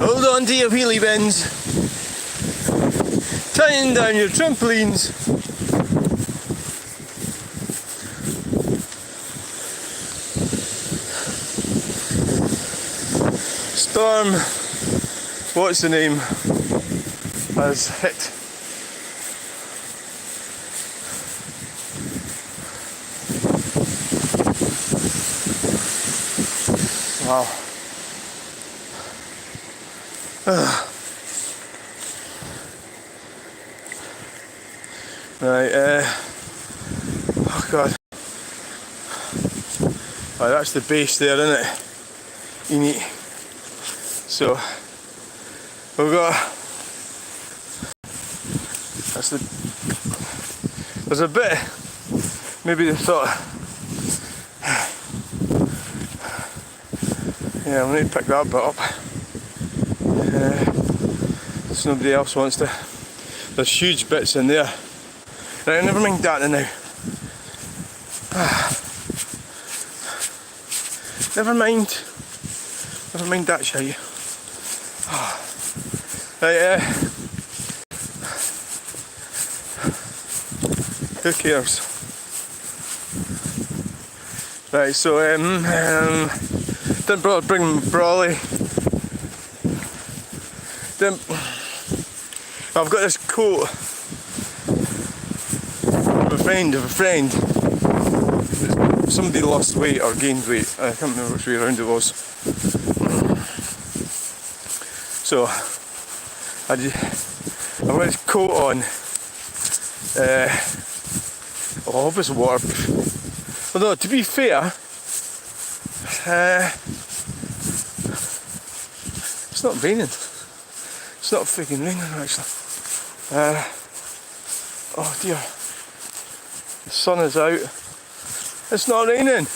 Hold on to your wheelie bins. Tying down your trampolines. Storm, what's the name, has hit. Wow. Right, oh god. Oh, that's the base there, isn't it? Neat. So, we've got, there's a bit, maybe they thought, yeah, I'm going to pick that bit up. So nobody else wants to. There's huge bits in there. Right, never mind that now. Never mind that, shall you? Right, who cares? Right, so didn't bother bring brolly. I've got this coat of a friend. Somebody lost weight or gained weight. I can't remember which way around it was. So I've got this coat on. I hope it's waterproof. Although to be fair, it's not raining. It's not freaking raining actually. Oh dear. The sun is out. It's not raining.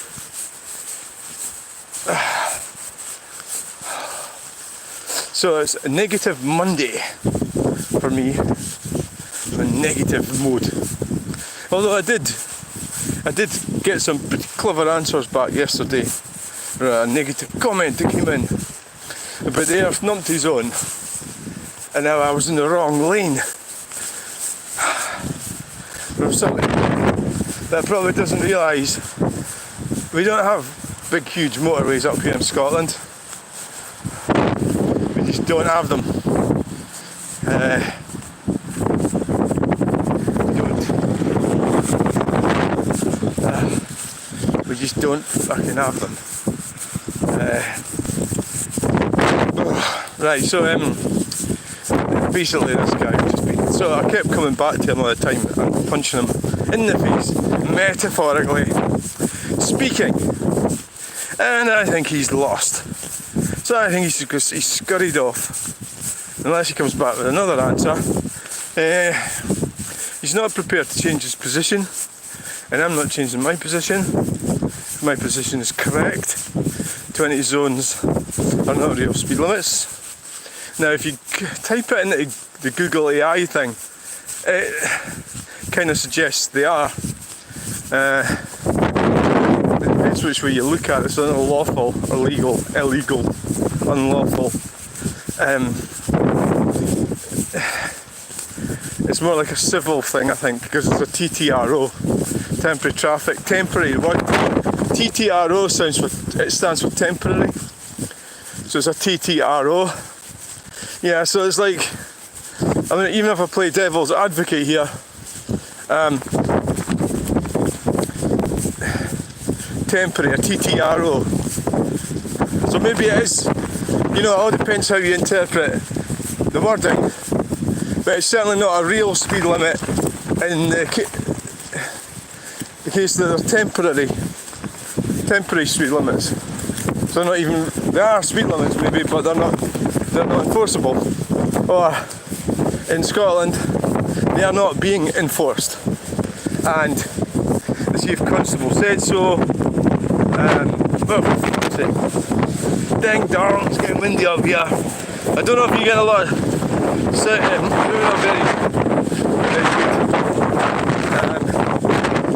So it's a negative Monday for me. I'm in negative mode. Although I did get some pretty clever answers back yesterday for a negative comment that came in about the Earth Numpty zone and how I was in the wrong lane. From somebody that probably doesn't realise we don't have big huge motorways up here in Scotland. We just don't have them. We just don't fucking have them. Right, so basically this guy was just being, so I kept coming back to him all the time and punching him in the face, metaphorically speaking, and I think he's lost. So I think he's scurried off, unless he comes back with another answer. He's not prepared to change his position, and I'm not changing my position. My position is correct. 20 zones are not real speed limits. Now if you type it into the Google AI thing, it kind of suggests they are. It depends which way you look at it. It's unlawful, illegal, unlawful. It's more like a civil thing, I think, because it's a TTRO, temporary traffic, temporary. What TTRO stands for temporary. So it's a TTRO. Yeah, so it's like, I mean, even if I play devil's advocate here, temporary, a TTRO. So maybe it is, it all depends how you interpret the wording, but it's certainly not a real speed limit in the case that they're temporary speed limits. So not even, they are speed limits maybe, but they're not enforceable. Or in Scotland, they are not being enforced. And the Chief Constable said so. Ding dong, it's getting windy up here. I don't know if you get a lot of maybe not very good.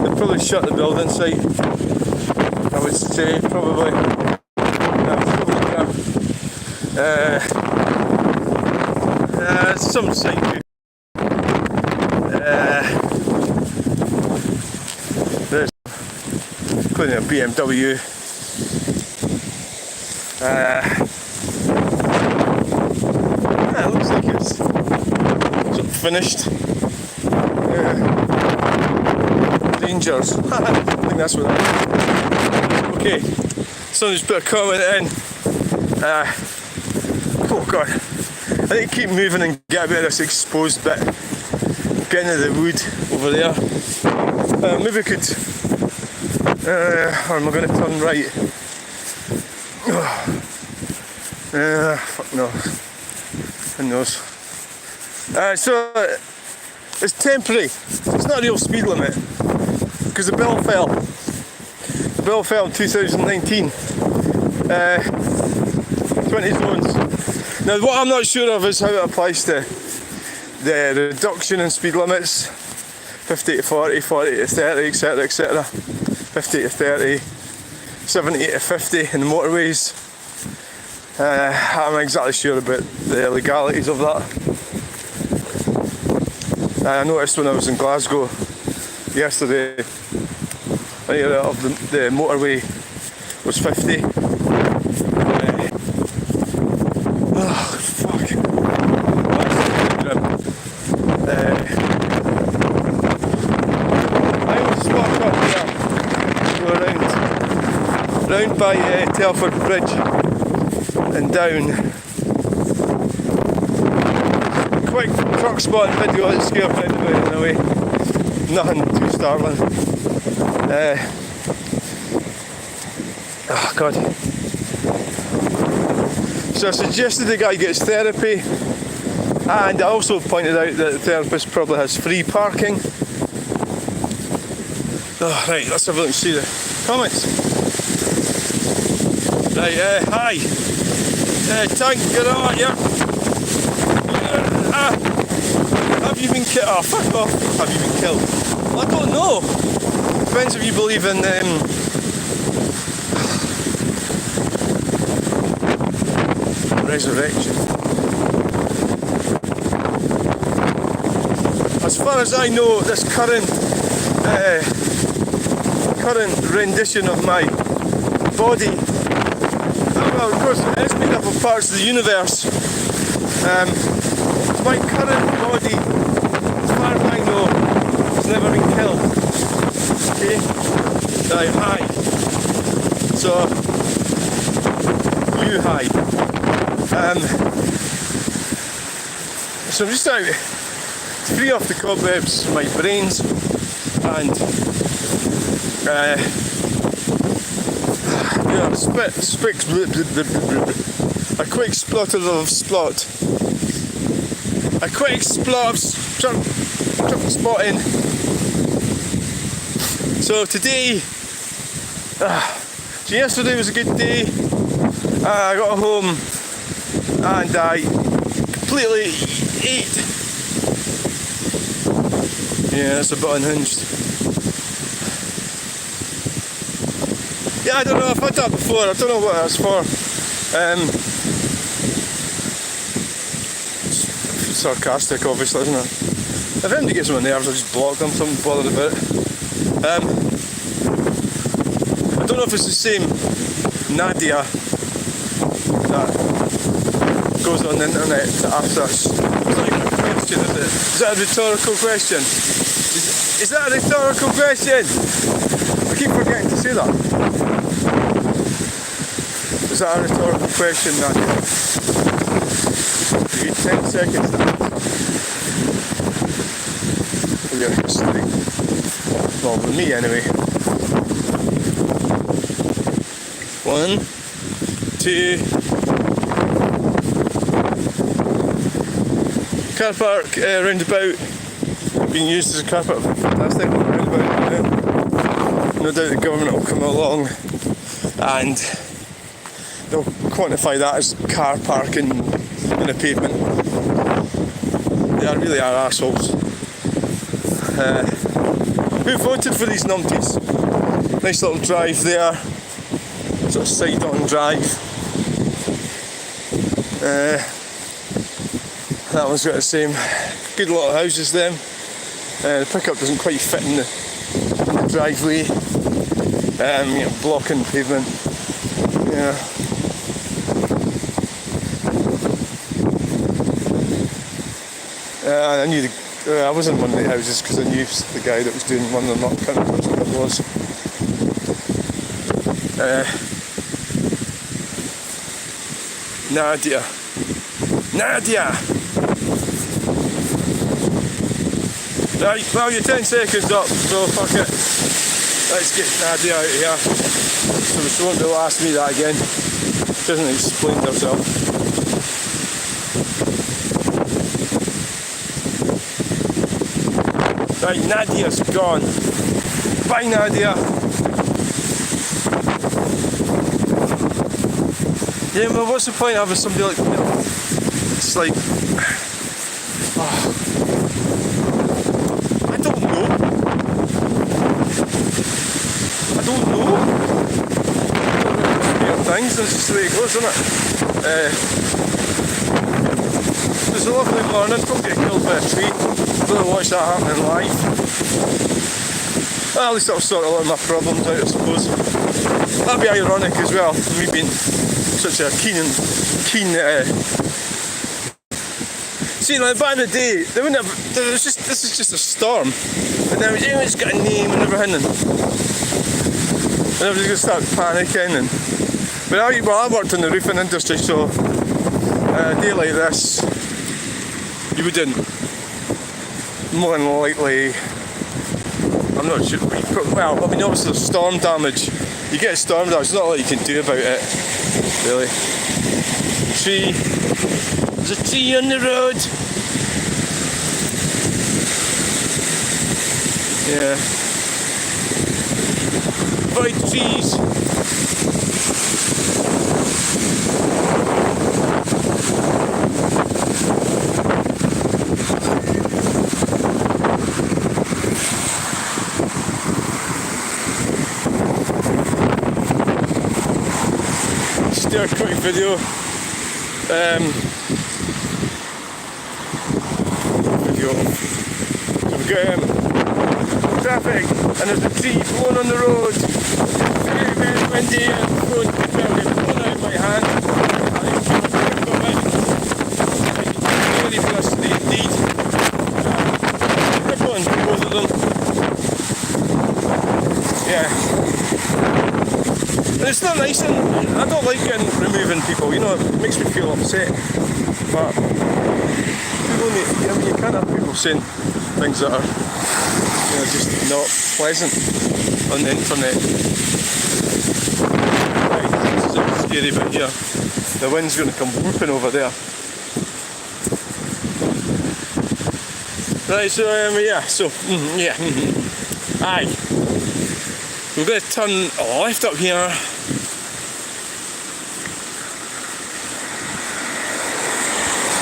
They'll probably shut the building site, I would say, probably. No, probably Some site. There's including a BMW. It looks like it's sort of finished. Rangers. I think that's what that is. Okay, someone's put a comment in. Oh god. I need to keep moving and get a bit of this exposed bit. Get into the wood over there. Maybe I could. Or am I going to turn right? Fuck no. Who knows? So it's temporary. It's not a real speed limit because the bill fell. The bill fell in 2019. 20 zones. Now, what I'm not sure of is how it applies to the reduction in speed limits. 50 to 40, 40 to 30, etc, etc. 50 to 30, 70 to 50 in the motorways. I'm not exactly sure about the legalities of that. I noticed when I was in Glasgow yesterday, the area of the motorway was 50. Oh fuck! I always walk up there, go round by Telford Bridge and down. Quick truck spot and video at scale roundabout in a way. Nothing too startling. Oh god. So I suggested the guy gets therapy, and I also pointed out that the therapist probably has free parking. Oh, right, let's have a look and see the comments. Right, hi. Tank, get on, yeah. Have you been killed? Oh, fuck off. Have you been killed? Well, I don't know. Depends if you believe in resurrection. As far as I know, this current rendition of my body, well, of course, it is made up of parts of the universe. My current body, as far as I know, has never been killed. Okay? Right, hi. So, you hi. So I'm just out to free off the cobwebs of my brains and a quick splutter of splot. A quick splot of truck spotting. So today, so yesterday was a good day. I got home and I completely ate. Yeah, it's a bit unhinged. Yeah, I don't know, I've had that before, I don't know what that's for. Sarcastic, obviously, isn't it? If anybody gets on my nerves, I just block them, so I'm not bothered about it. I don't know if it's the same Nadia that goes on the internet to ask us. It's not even a question, is it? Is that a rhetorical question? Is that a rhetorical question? I keep forgetting to say that. Is that a rhetorical question, Nadia? You get 10 seconds to answer. For your history. Well, for me anyway. 1, 2. Car park roundabout being used as a car park. Fantastic roundabout. No doubt the government will come along and they'll quantify that as car parking in a pavement. They really are arseholes. Who voted for these numpties? Nice little drive there. Sort of side on drive. That one's got the same. Good lot of houses then. The pickup doesn't quite fit in the driveway. You know, blocking pavement. Yeah. I knew I was in one of the houses because I knew the guy that was doing one of them up. Can't remember which one it was. Nadia. Right, well, you're 10 seconds up, so fuck it. Let's get Nadia out of here. So she won't be able to ask me that again. She hasn't explained herself. Right, Nadia's gone. Bye, Nadia. Yeah, well, what's the point of having somebody like, you know, it's like, I don't know. Weird things, that's just the way it goes, isn't it? It's a lovely morning, don't get killed by a tree. Don't watch that happening live. Well, at least that'll sort a lot of my problems out, I suppose. That'd be ironic as well, me being such a keen see, like back in the day, they wouldn't have, this is just a storm, and then it's got a name and everything, and everybody's going to start panicking. And but I worked in the roofing industry, so a day like this, you wouldn't, more than likely, I'm not sure, well, I mean obviously there's storm damage, you get storm damage, there's not a lot you can do about it, really. Tree, there's a tree on the road. Yeah. Avoid trees. Just do a quick video. So we've got traffic, and there's a tree blowing on the road. Very, very windy, and the road blown out of my hand. Really blissfully indeed. They're going, both of them. Yeah. And it's not nice, and I don't like removing people, you know, it makes me feel upset. But you can't have people saying things that are, you know, just not pleasant on the internet. Right, this is a scary bit here. The wind's going to come whooping over there. Right, so yeah, aye. We're going to turn left up here.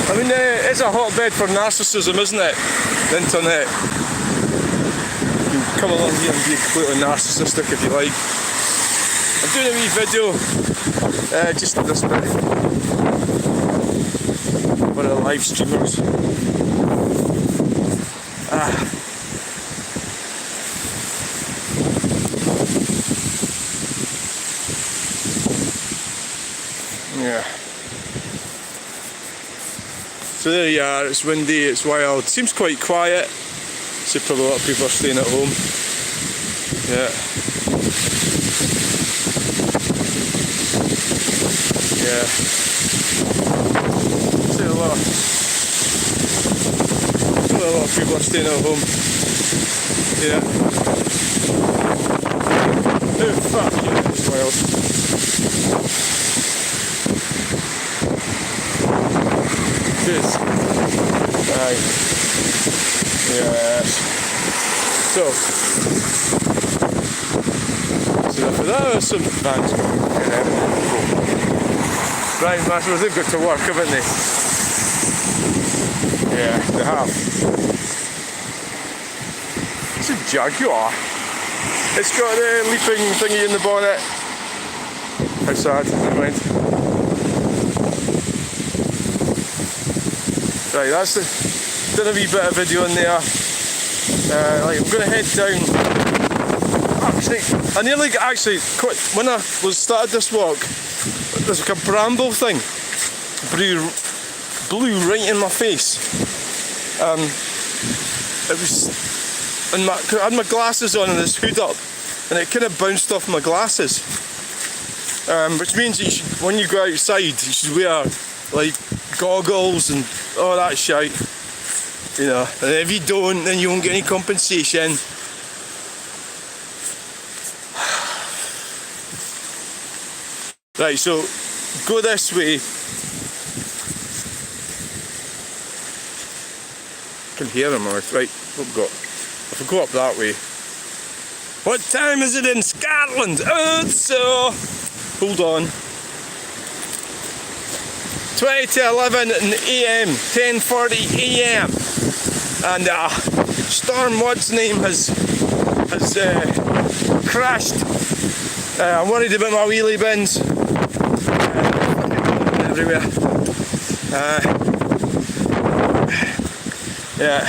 I mean, it's a hotbed for narcissism, isn't it? The internet. You can come along here and be completely narcissistic if you like. I'm doing a wee video, just this bit, for the live streamers. Yeah. So there you are, it's windy, it's wild, seems quite quiet, so probably a lot of people are staying at home. Yeah. Yeah. See a lot of people are staying at home. Yeah. Oh fuck, yeah, it's wild. Cheers. Aye. Yes. So for that, there's some vans going. Right, Masters, they've got to work, haven't they? Yeah, they have. It's a Jaguar. It's got the leaping thingy in the bonnet. How sad, never mind. Right, that's the, done a wee bit of video in there. Like, I'm going to head down. Actually, I nearly actually quit when I started this walk. There's like a bramble thing blew right in my face. It was, and I had my glasses on and this hood up, and it kind of bounced off my glasses. Which means you should, when you go outside, you should wear like goggles and all that shite. You know, and if you don't, then you won't get any compensation. Right, so go this way. I can hear him, right? What we got? If we go up that way. What time is it in Scotland? So, hold on. 20 to 11 AM, 10:40 AM, and Storm what's name has crashed. I'm worried about my wheelie bins. Everywhere. Yeah.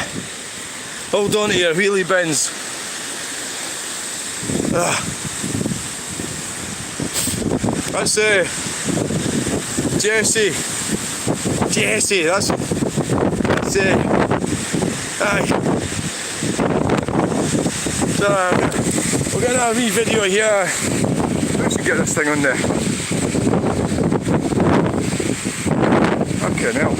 Hold on to your wheelie bins. That's Jesse, that's aye. So we're gonna have a wee video here. We should get this thing on there. Okay, now.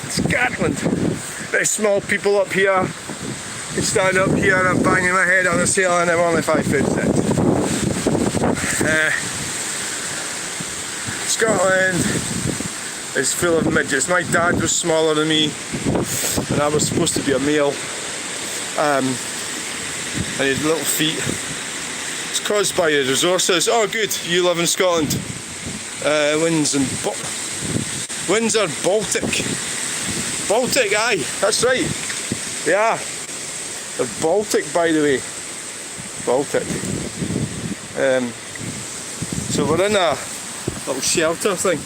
Scotland. Very small people up here. I can stand up here and I'm banging my head on the ceiling. I'm only 5'6". Scotland is full of midgets. My dad was smaller than me, and I was supposed to be a male. And he had little feet. It's caused by the resources. Oh, good, you live in Scotland. Winds are Baltic. Baltic, aye, that's right. Yeah. The Baltic, by the way. Baltic. So we're in a little shelter thing.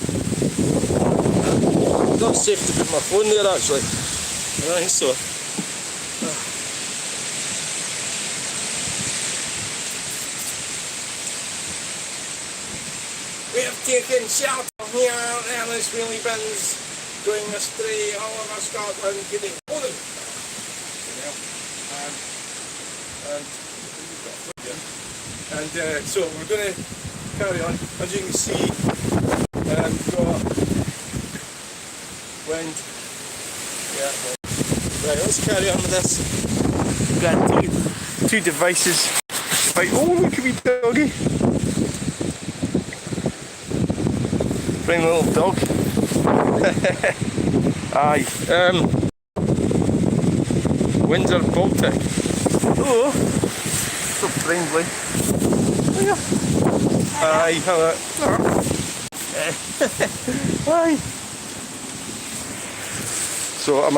Not safe to put my phone there actually. I think so. We have taken shelter here and this wheelie bins going astray all over Scotland, getting older. And so we're going to carry on. As you can see, we've got wind. Yeah. Right, let's carry on with this. We've got two devices. Right, oh look at me doggy. Bring the little dog. Aye. Windsor Baltic. Oh, so friendly. Aye, hello. Aye. So I'm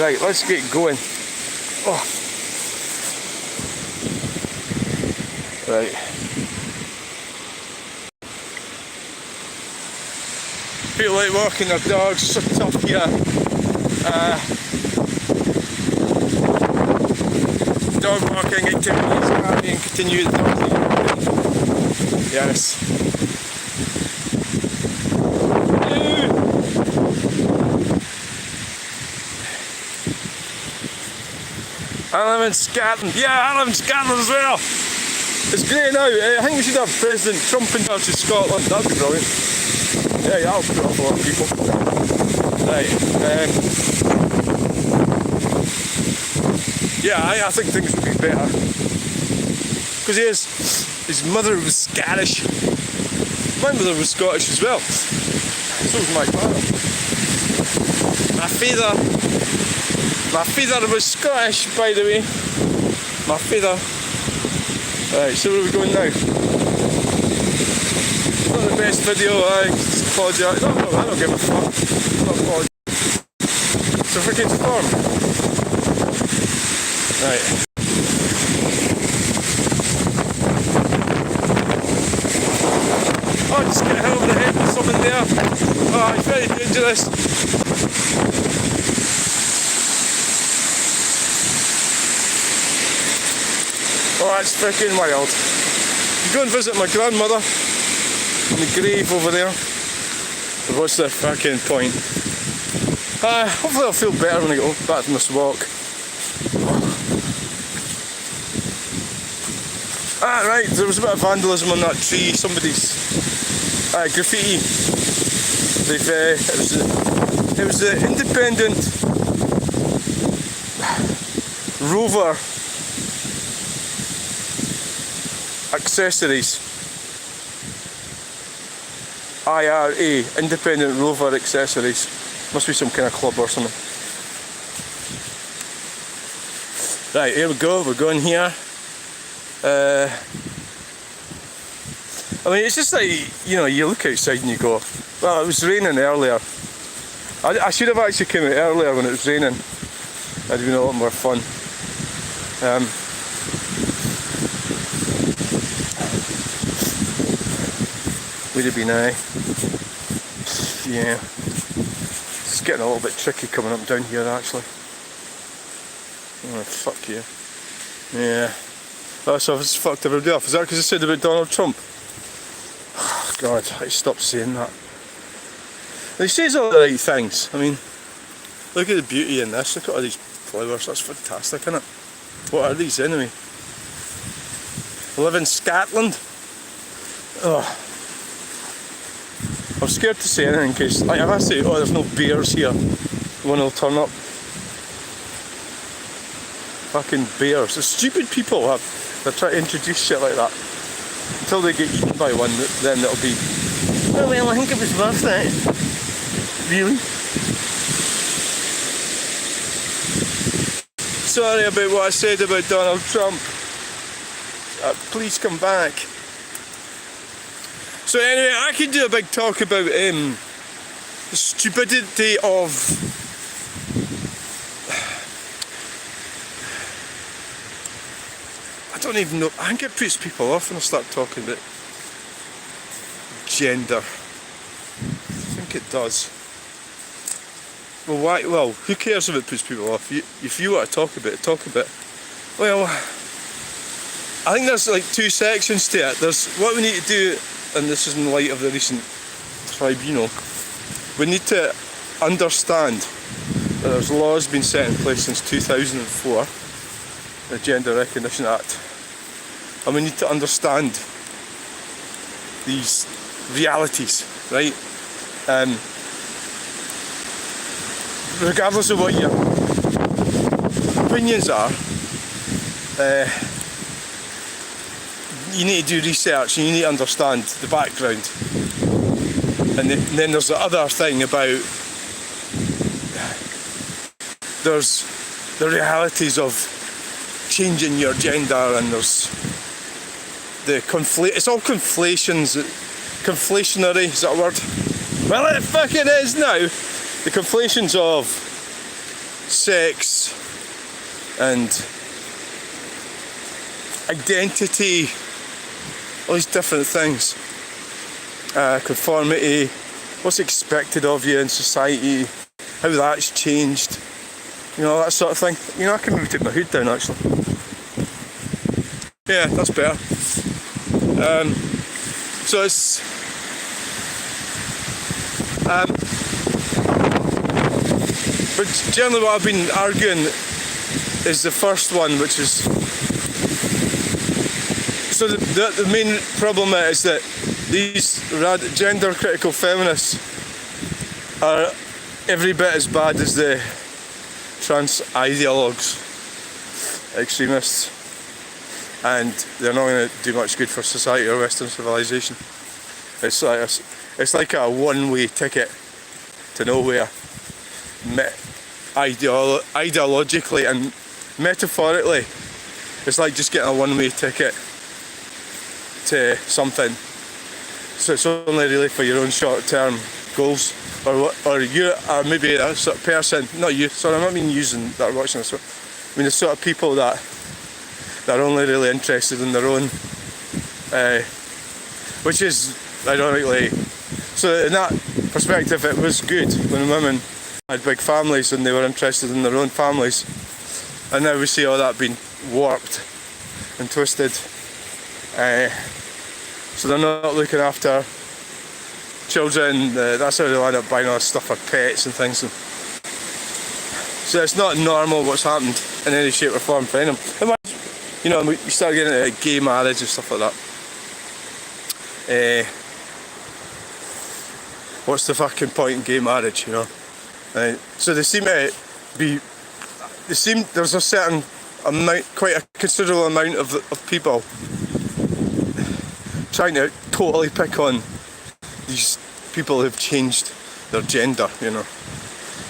right, let's get going. Oh. Right. Feel like walking their dogs, so tough here. Dog walking activities and continue the dog. Yes. I live in Scatland. Yeah, I live in Scotland as well. It's great now. I think we should have President Trump in charge of Scotland. That'd be brilliant. Yeah, that'll put off a lot of people. Right. Yeah, I think things would be better. Because his mother was Scottish. My mother was Scottish as well. So was my father. My father was Scottish, by the way. My father. Right, so where are we going now? Not the best video, I apologise. No, I don't give a fuck. Not apologise. So freaking storm. Right. just get hit over the head with something there. Oh, it's very dangerous. Oh, that's freaking wild. Go and visit my grandmother in the grave over there. But what's the fucking point? Hopefully I'll feel better when I go back from this walk. Right, there was a bit of vandalism on that tree. Somebody's graffiti. It was the independent rover accessories. IRA, Independent Rover Accessories. Must be some kind of club or something. Right, here we go, we're going here. I mean, it's just like, you know, you look outside and you go, well, it was raining earlier. I should have actually come out earlier when it was raining. That'd have been a lot more fun. Would have been yeah. It's getting a little bit tricky coming up down here actually. Oh, fuck you. Yeah. Oh, so I've just fucked everybody off. Is that because I said about Donald Trump? Oh, God, I stopped saying that. He says all the right things. I mean, look at the beauty in this. Look at all these flowers. That's fantastic, isn't it? What are these anyway? I live in Scatland. Oh. I'm scared to say anything in case, like, if I say, oh, there's no bears here, one will turn up. Fucking bears. The stupid people they're trying to introduce shit like that. Until they get eaten by one, then it'll be, oh well, I think it was worth it. Really? Sorry about what I said about Donald Trump. Please come back. So anyway, I could do a big talk about the stupidity of I don't even know. I think it puts people off when I start talking about gender. I think it does. Well, why? Well, who cares if it puts people off? If you want to talk about it, talk about it. Well, I think there's like two sections to it. There's what we need to do, and this is in light of the recent tribunal. We need to understand that there's laws been set in place since 2004, the Gender Recognition Act, and we need to understand these realities, right? Regardless of what your opinions are, you need to do research and you need to understand the background. And then there's the other thing about there's the realities of changing your gender, and there's the it's all conflations. Conflationary, is that a word? Well, it fucking is now. The conflations of sex and identity, all these different things, conformity, what's expected of you in society, how that's changed, you know, that sort of thing. You know, I can maybe take my hood down actually. Yeah, that's better. So it's but generally what I've been arguing is the first one, which is, so the main problem is that these gender critical feminists are every bit as bad as the trans ideologues, extremists, and they're not going to do much good for society or Western civilization. It's like a one-way ticket to nowhere, ideologically and metaphorically. It's like just getting a one-way ticket to something. So it's only really for your own short-term goals, or you are maybe a sort of person, not you, sorry, I'm not mean using that are watching this, I mean the sort of people that are only really interested in their own, which is ironically. So in that perspective, it was good when women had big families and they were interested in their own families. And now we see all that being warped and twisted. So they're not looking after children. That's how they end up buying all this stuff for pets and things. So it's not normal what's happened in any shape or form for anyone. You know, you start getting into gay marriage and stuff like that. What's the fucking point in gay marriage, you know? So they seem to be. There's a certain amount, quite a considerable amount of people trying to totally pick on these people who've changed their gender, you know.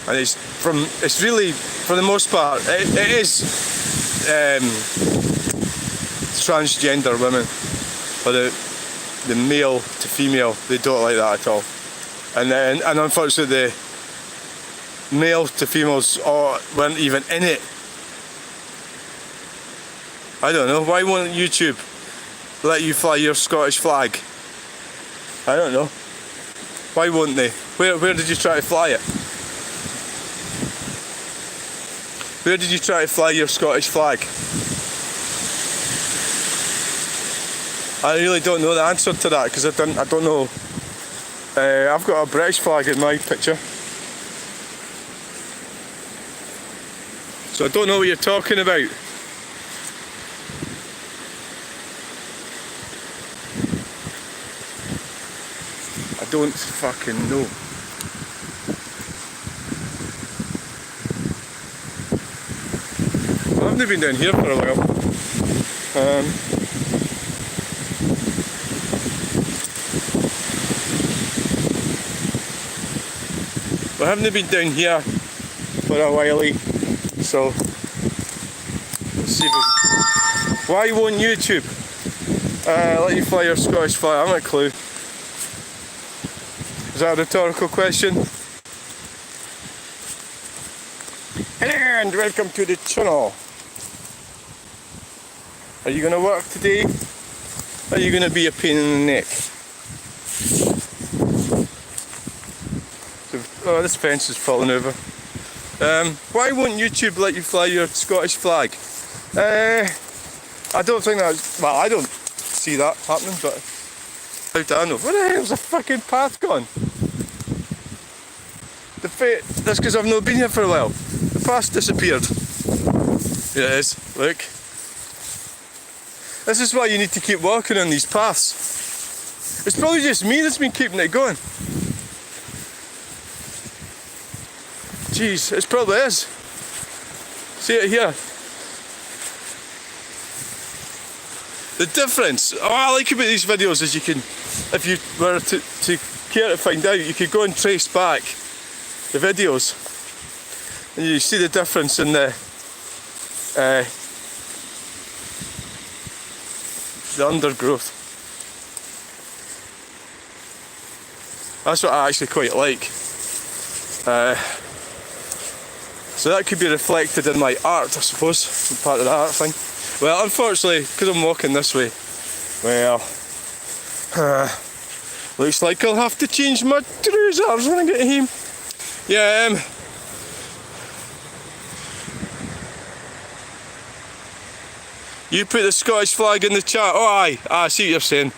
And it's really, for the most part, it is transgender women, or the male to female. They don't like that at all. And unfortunately, the male to females weren't even in it. I don't know. Why won't YouTube let you fly your Scottish flag? I don't know. Why won't they? Where did you try to fly it? Where did you try to fly your Scottish flag? I really don't know the answer to that because I don't know. I've got a British flag in my picture. So I don't know what you're talking about. I don't fucking know. I haven't been down here for a while. I haven't been down here for a while, so let's see if why won't YouTube let you fly your Scottish flag? I haven't a clue. Is that a rhetorical question? Hello and welcome to the channel. Are you going to work today? Or are you going to be a pain in the neck? Oh, this fence is falling over. Why won't YouTube let you fly your Scottish flag? I don't think that's... Well, I don't see that happening, but... How do I know? Where the hell's the fucking path gone? That's because I've not been here for a while. The path disappeared. Here it is, look. This is why you need to keep walking on these paths. It's probably just me that's been keeping it going. Jeez, it probably is. See it here. The difference, what I like about these videos is you can, if you were to care to find out, you could go and trace back the videos and you see the difference in the undergrowth. That's what I actually quite like. So that could be reflected in my art, I suppose, part of the art thing. Well, unfortunately, because I'm walking this way, well, looks like I'll have to change my trousers when I get home. Yeah, you put the Scottish flag in the chat. Oh, aye, I see what you're saying.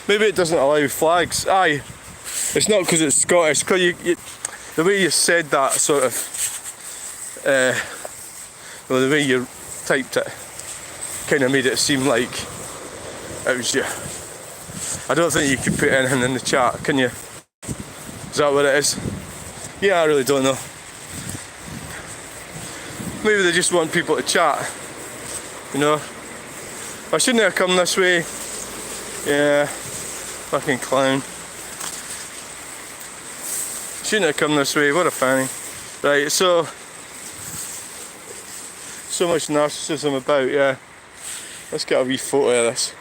Maybe it doesn't allow flags. Aye, it's not because it's Scottish, because the way you said that sort of, well, the way you typed it kind of made it seem like it was you. I don't think you can put anything in the chat, can you? Is that what it is? Yeah, I really don't know. Maybe they just want people to chat, you know? I shouldn't have come this way. Yeah, fucking clown. Shouldn't have come this way, what a fanny. Right, so much narcissism about, yeah. Let's get a wee photo of this.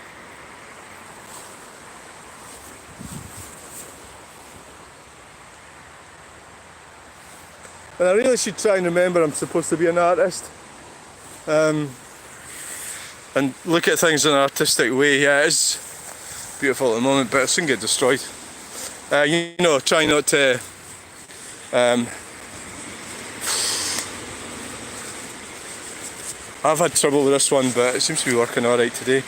And I really should try and remember I'm supposed to be an artist. And look at things in an artistic way. Yeah, beautiful at the moment, but it'll soon get destroyed. You know, try not to I've had trouble with this one, but it seems to be working alright today.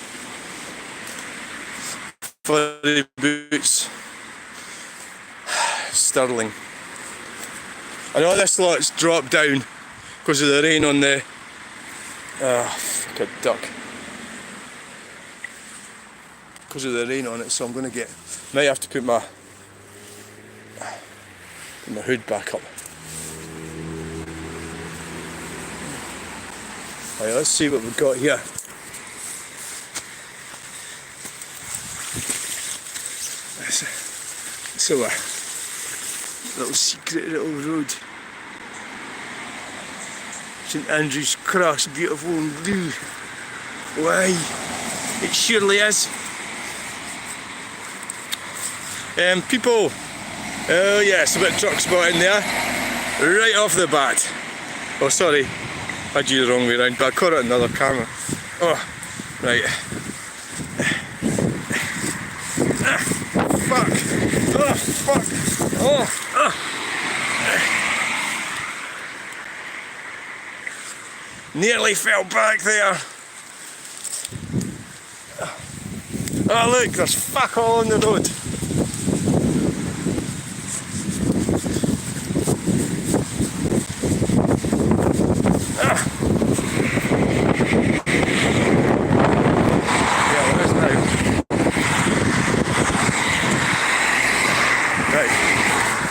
Furry boots. Sterling. I know this lot's dropped down because of the rain on the fuck a duck. Because of the rain on it, so I'm gonna might have to put my hood back up. Right, let's see what we've got here. So a little secret little road. St Andrew's Cross, beautiful and blue. Why? It surely is. People. Oh yes, a bit of truck spot in there. Right off the bat. Oh sorry, I had you the wrong way around, but I caught it in another camera. Oh, right. Fuck. Oh, fuck. Oh, oh. Nearly fell back there. Oh look, there's fuck all on the road.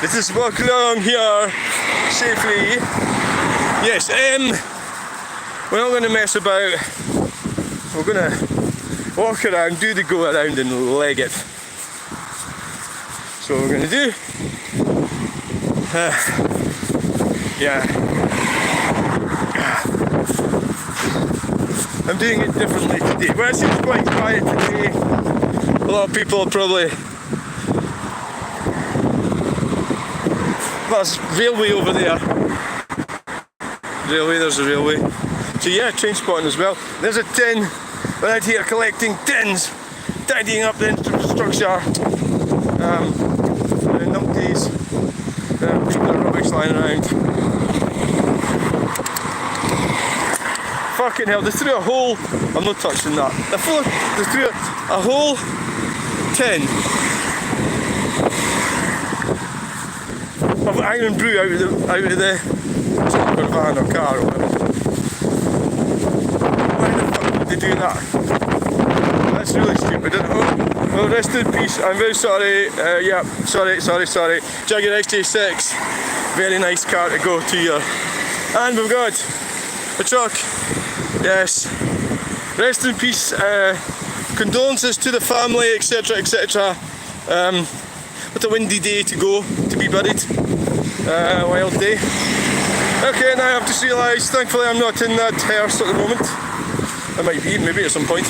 Let's just walk along here safely. Yes, we're not going to mess about. We're going to walk around, do the go around and leg it. So what we're going to do. Yeah. I'm doing it differently today. Well, it seems quite quiet today. A lot of people are probably. There's railway over there. There's a railway. So yeah, train spotting as well. There's a tin. We're out here collecting tins, tidying up the infrastructure. The numpties, keep the rubbish lying around. Fucking hell, they threw a whole. I'm not touching that. They threw a whole tin of iron brew out of the truck or van or car or whatever. Why the fuck would they do that? That's really stupid, isn't it? Oh, rest in peace. I'm very sorry. Yeah, sorry. Jaguar XJ6. Very nice car to go to your. And we've got a truck. Yes. Rest in peace. Condolences to the family, etc., etc. What a windy day to go to be buried. Wild day. Okay, now I've just realised, thankfully I'm not in that hearse at the moment. I might be, maybe at some point.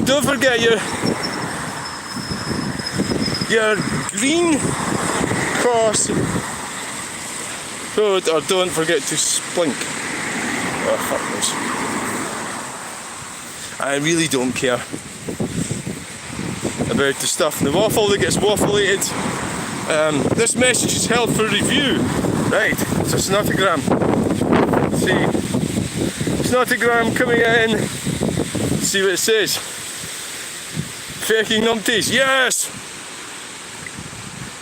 Don't forget your green cross road, or don't forget to splink. Oh fuck this. I really don't care about the stuff in the waffle that gets waffleated. This message is held for review. Right, it's a snotogram. Let's see. Snotogram coming in. Let's see what it says. Faking numpties. Yes!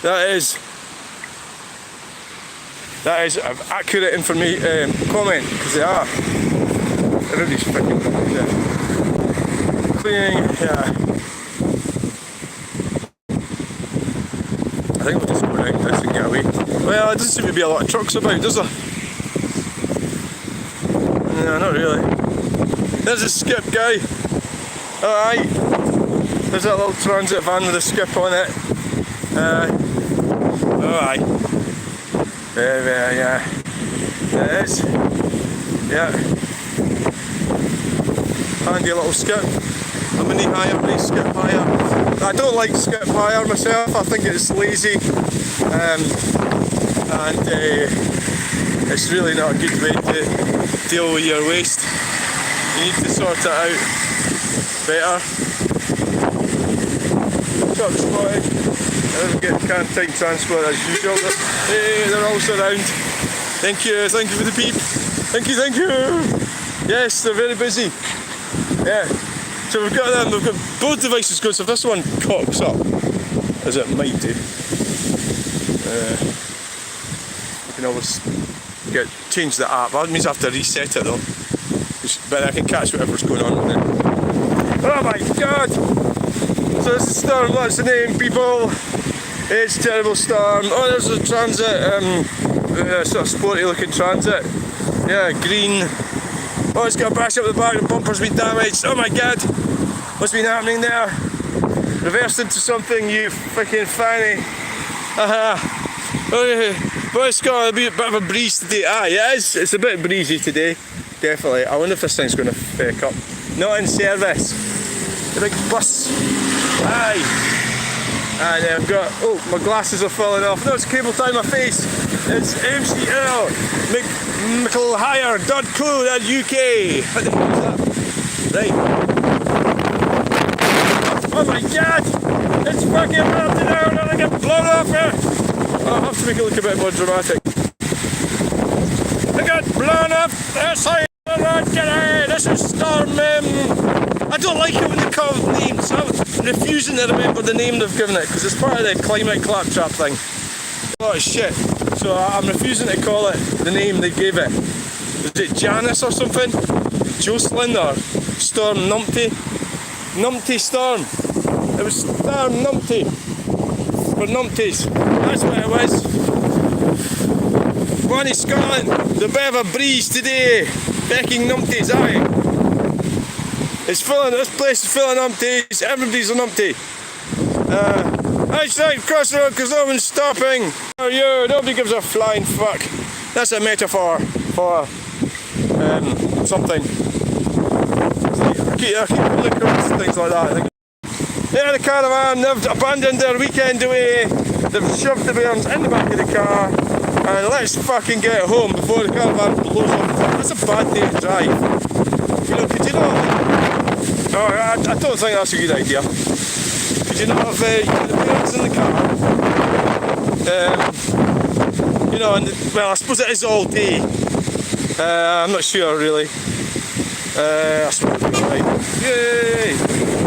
That is accurate information, comment, because they are. Everybody's fucking cleaning, yeah. I think we'll just go around this and get away. Well, there doesn't seem to be a lot of trucks about, does there? No, not really. There's a skip guy. Alright. There's that little transit van with a skip on it. Alright. There, yeah. There it is. Yeah. Handy little skip. A mini hire, mini skip hire. I don't like skip hire myself, I think it's lazy. And it's really not a good way to deal with your waste. You need to sort it out better. truck spotted. I never get canteen transport as usual. Hey, they're all surround. Thank you for the peep. Thank you. Yes, they're very busy. Yeah. So we've got both devices going, so if this one cocks up, as it might do, you can always change the app. That means I have to reset it though. But I can catch whatever's going on with it. Oh my god! So this is Storm, what's the name, people? It's Terrible Storm. Oh, there's a transit, sort of sporty looking transit. Yeah, green. Oh, it's got a bash up the back, the bumper's been damaged. Oh my god! What's been happening there? Reversed into something, you freaking fanny. Well, it's got a bit of a breeze today. Yeah, it's a bit breezy today. Definitely. I wonder if this thing's going to fake up. Not in service. The big bus. Aye. And I've got, oh, my glasses are falling off. No, it's cable tie my face. It's MCL mclehire.co.uk. What the hell is that? Right. Oh my god! It's fucking melting out and I get blown off here! I'll have to make it look a bit more dramatic. I got blown off the side of the road today! This is Storm. I don't like it when they call it names. I'm refusing to remember the name they've given it because it's part of the climate claptrap thing. Oh shit. So I'm refusing to call it the name they gave it. Is it Janice or something? Jocelyn or Storm Numpty? Numpty Storm. It was Storm Numpty. For Numpties. That's what it was. Bonnie Scotland. The bit of a breeze today. Becking Numpties, aye. It's full of, this place is full of numpties. Everybody's a numpty. Outside crossroad because no one's stopping. Oh, you, nobody gives a flying fuck. That's a metaphor for something. I keep looking at things like that. Yeah, the caravan, they've abandoned their weekend away. They've shoved the bairns in the back of the car. And let's fucking get home before the caravan blows up. That's a bad day to drive. You know, could you not? No, I don't think that's a good idea. Could you not have the parents in the car? You know, and well, I suppose it is all day. I'm not sure really. I suppose we're right. Yay!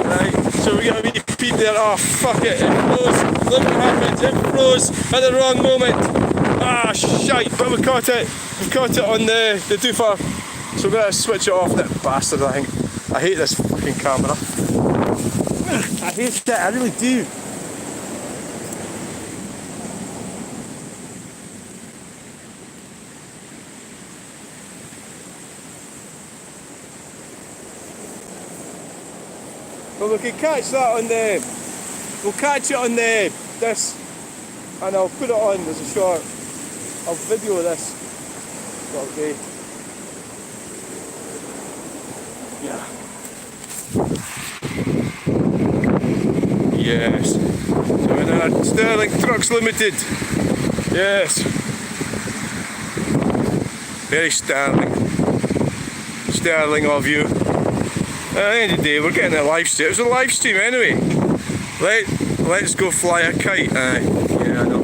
Right, so we got a wee peep there. Oh fuck it! It froze. Look what happens. It froze at the wrong moment. Ah shite! But we caught it. We caught it on the doofer. So we're gonna switch it off. That bastard! I think. I hate this fucking camera. I hate it, I really do. Well, we can catch that on we'll catch it on this, and I'll put it on as a short, I'll video this. Okay. Yeah. Yes. So in our Sterling Trucks Limited. Yes. Very sterling. Sterling of you. At the end of the day, we're getting a live stream. It was a live stream anyway. Let's go fly a kite. Yeah, I know.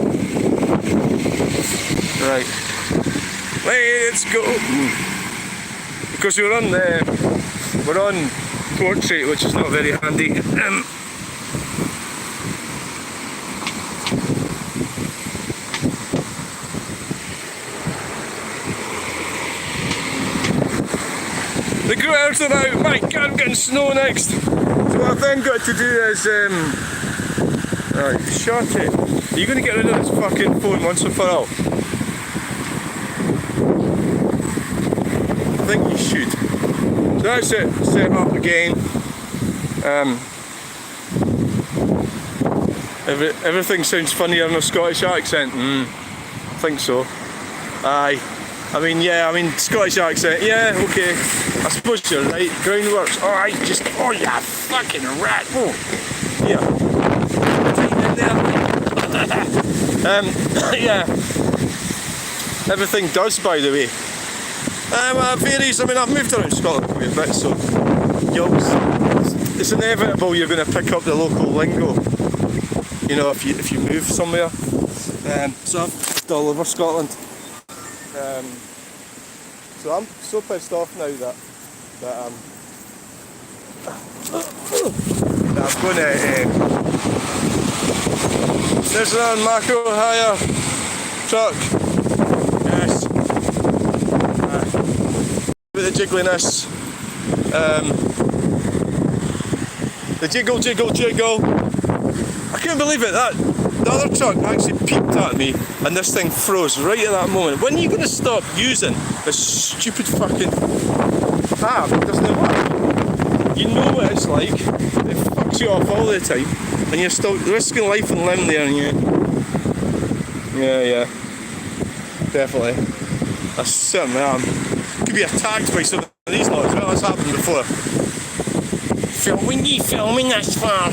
Right. Let's go. Because we're on portrait, which is not very handy. The growers are out. My God, I'm getting snow next. So what I've then got to do is, right, shut it. Are you going to get rid of this fucking phone once and for all? I think you should. So that's it. Set up again. Everything sounds funnier in a Scottish accent. I think so. Aye. Scottish accent, yeah, okay. I suppose you're right. Groundworks, alright, oh yeah, fucking rat. Oh, yeah. Yeah. Everything does, by the way. Well, it varies. I mean, I've moved around Scotland quite a bit, so it's inevitable you're going to pick up the local lingo. you know, if you move somewhere. So I've lived all over Scotland. So I'm so pissed off now that I'm going to. There's another macro hire truck. Yes. With the jiggliness. The jiggle, jiggle, jiggle. I couldn't believe it. The other truck actually peeped at me, and this thing froze right at that moment. When are you going to stop using this stupid fucking app? It doesn't work. You know what it's like. It fucks you off all the time, and you're still risking life and limb there. And yeah, definitely. I certainly am. Could be attacked by some of these lots. Well, that's happened before. Filming this far.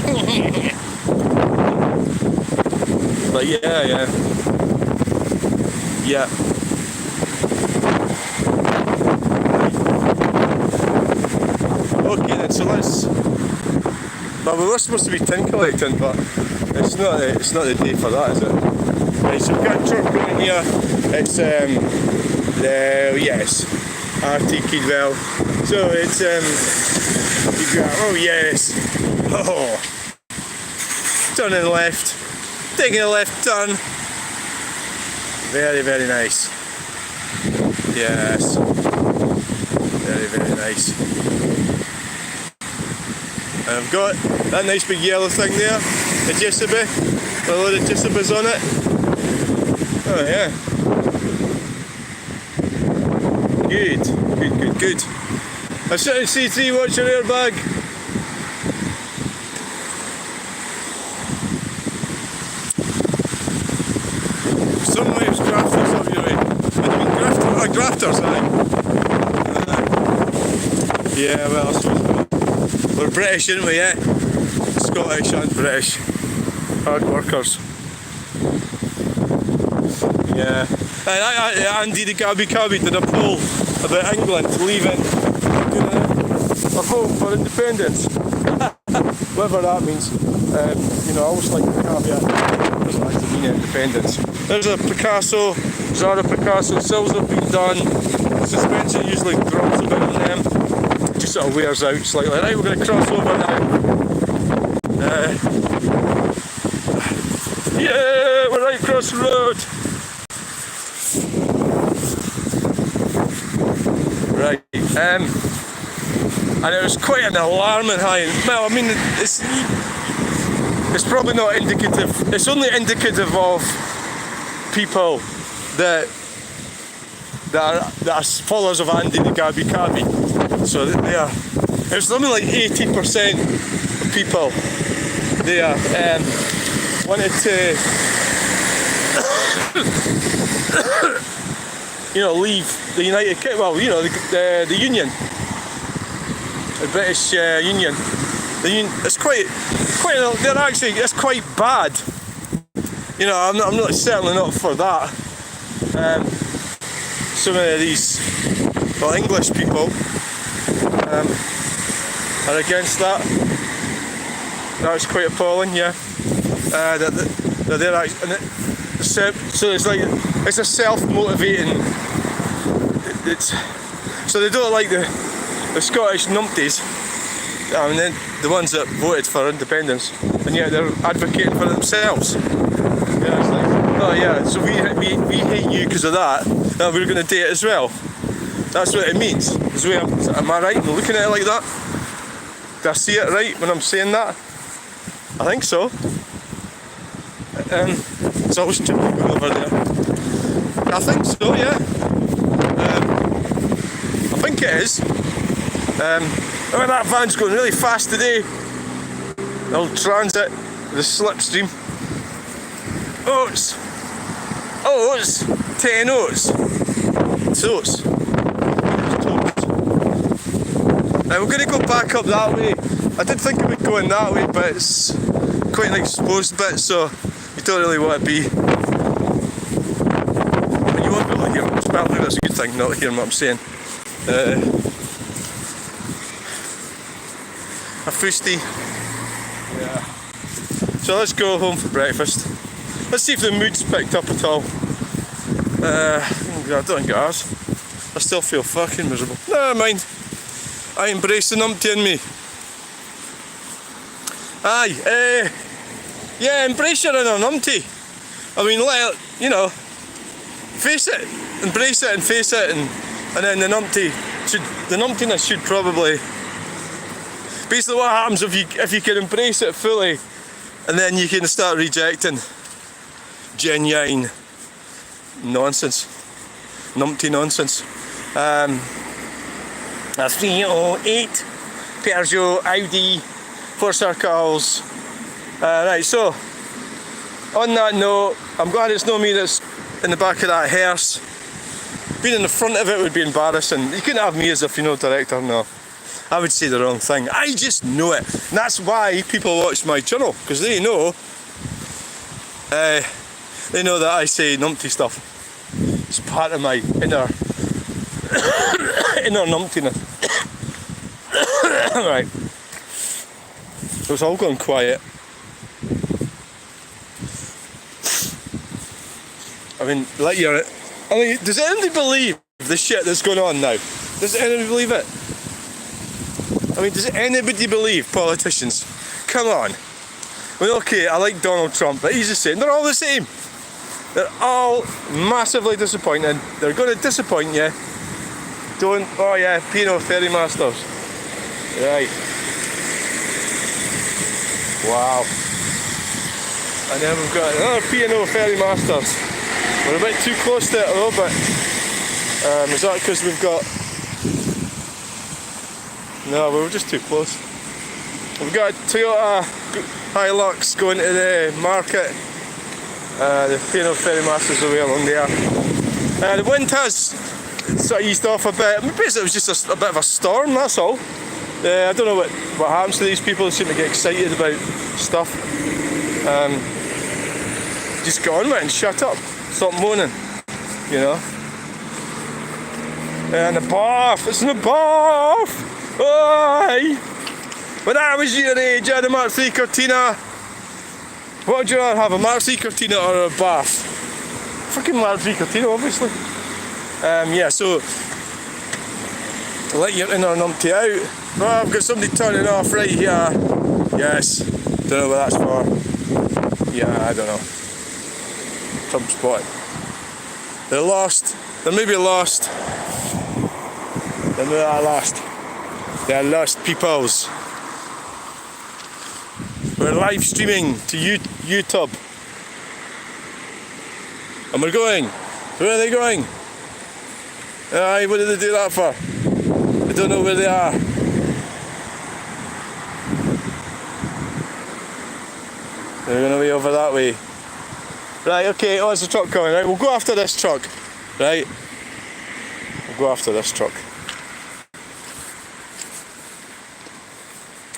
But yeah. Okay then, so let's. Well, we were supposed to be tin collecting, but it's not the day for that, is it? Right, so we've got a truck going here. It's yes, RT Kidwell. So it's you've got, oh yes, oh, turning left, taking a left turn. Very, very nice. Yes, very, very nice. And I've got that nice big yellow thing there, a Jessibe, with a load of Jessibes on it. Oh yeah. Good. I shouldn't CT, watch your airbag. Somebody was grafters up your way. What do you mean grafters, aye? Yeah, well, I suppose we're British, aren't we, yeah? Scottish and British. Hard workers. Yeah. Andy the Gabby Cabby did a poll about England leaving a vote for independence. Whatever that means. You know, I always like the caveat. It doesn't actually mean independence. There's a Picasso, Zara Picasso, sills have been done. Suspension usually drops a bit on them. Just sort of wears out slightly. Right, we're going to cross over now. Yeah, we're right across the road. Right, and it was quite an alarming high. Well, I mean, it's probably not indicative. It's only indicative of people that are followers of Andy the Gabby Cabby. So they are. It's something like 80% of people there wanted to, you know, leave the United Kingdom. Well, you know, the Union, the British Union. It's quite. They're actually. It's quite bad. You know, I'm not certainly not for that. So many of these, well, English people are against that. That's quite appalling. Yeah. That they're actually. So it's like it's a self-motivating. So they don't like the Scottish numpties. I mean, the ones that voted for independence, and yet they're advocating for themselves. Yeah, it's like, oh yeah, so we hate you because of that. Now we're going to do it as well. That's what it means. Am I right in looking at it like that? Do I see it right when I'm saying that? I think so. It's always chipping over there. I think so, yeah. I think it is. Oh, that van's going really fast today. The old transit, the slipstream. Oats. 10 oats. Toast. Now we're going to go back up that way. I did think it would go in that way, but it's quite an exposed bit, so you don't really want to be. I mean, you won't be able to hear much. Apparently that's a good thing, not hearing what I'm saying. A fusty. Yeah. So let's go home for breakfast. Let's see if the mood's picked up at all. I don't think it has. I still feel fucking miserable. Never mind. I embrace the numpty in me. Aye, yeah, embrace your inner numpty. I mean, face it, embrace it and face it, and then the numptiness should probably. Basically, what happens if you can embrace it fully, and then you can start rejecting genuine nonsense, numpty nonsense. A 308 Peugeot Audi 4 circles. Right, so on that note, I'm glad it's not me that's in the back of that hearse. Being in the front of it would be embarrassing. You couldn't have me as a funeral director, no. I would say the wrong thing. I just know it. And that's why people watch my channel, because they know that I say numpty stuff. It's part of my inner numptiness. Right. So it's all gone quiet. I mean, does anybody believe the shit that's going on now? Does anybody believe it? I mean, does anybody believe politicians? Come on. Well, okay, I like Donald Trump, but he's the same. They're all the same. They're all massively disappointing. They're going to disappoint you. Oh yeah, P&O Ferry Masters. Right. Wow. And then we've got another P&O Ferry Masters. We're a bit too close to it a little bit. Is that because we've got... No, we were just too close. We've got a Toyota Hilux going to the market. The P&O Ferry Masters away along there. The wind has sort of eased off a bit. I mean, basically it was just a bit of a storm, that's all. I don't know what happens to these people. They seem to get excited about stuff. Just get on with it and shut up. Stop moaning, you know. And the bath, it's in the bath! Aye! When I was your age, I had a Mark III Cortina. What would you rather have, a Mark III Cortina or a bath? Fucking Mark III Cortina, obviously. Yeah, so let your inner numpty out. Oh, I've got somebody turning off right here. Yes. Don't know what that's for. Yeah, I don't know. Trump spot. They're lost. They're maybe lost. They're not lost. They're lost peoples. We're live streaming to YouTube. And we're going. Where are they going? Aye, what did they do that for? I don't know where they are. They're going to be over that way. Right, okay, oh, there's a truck coming, right? We'll go after this truck, right? We'll go after this truck.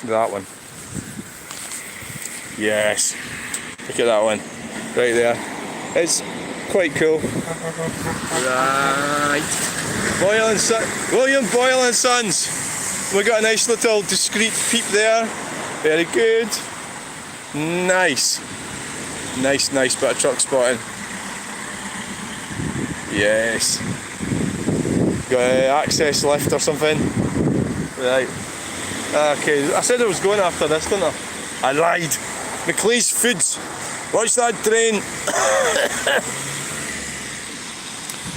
That one. Yes. Look at that one. Right there. It's quite cool. Right. William Boyle and Sons. We got a nice little discreet peep there. Very good. Nice. Nice bit of truck spotting. Yes. Got an access lift or something. Right. Okay, I said I was going after this, didn't I? I lied. McLeay's Foods. Watch that train.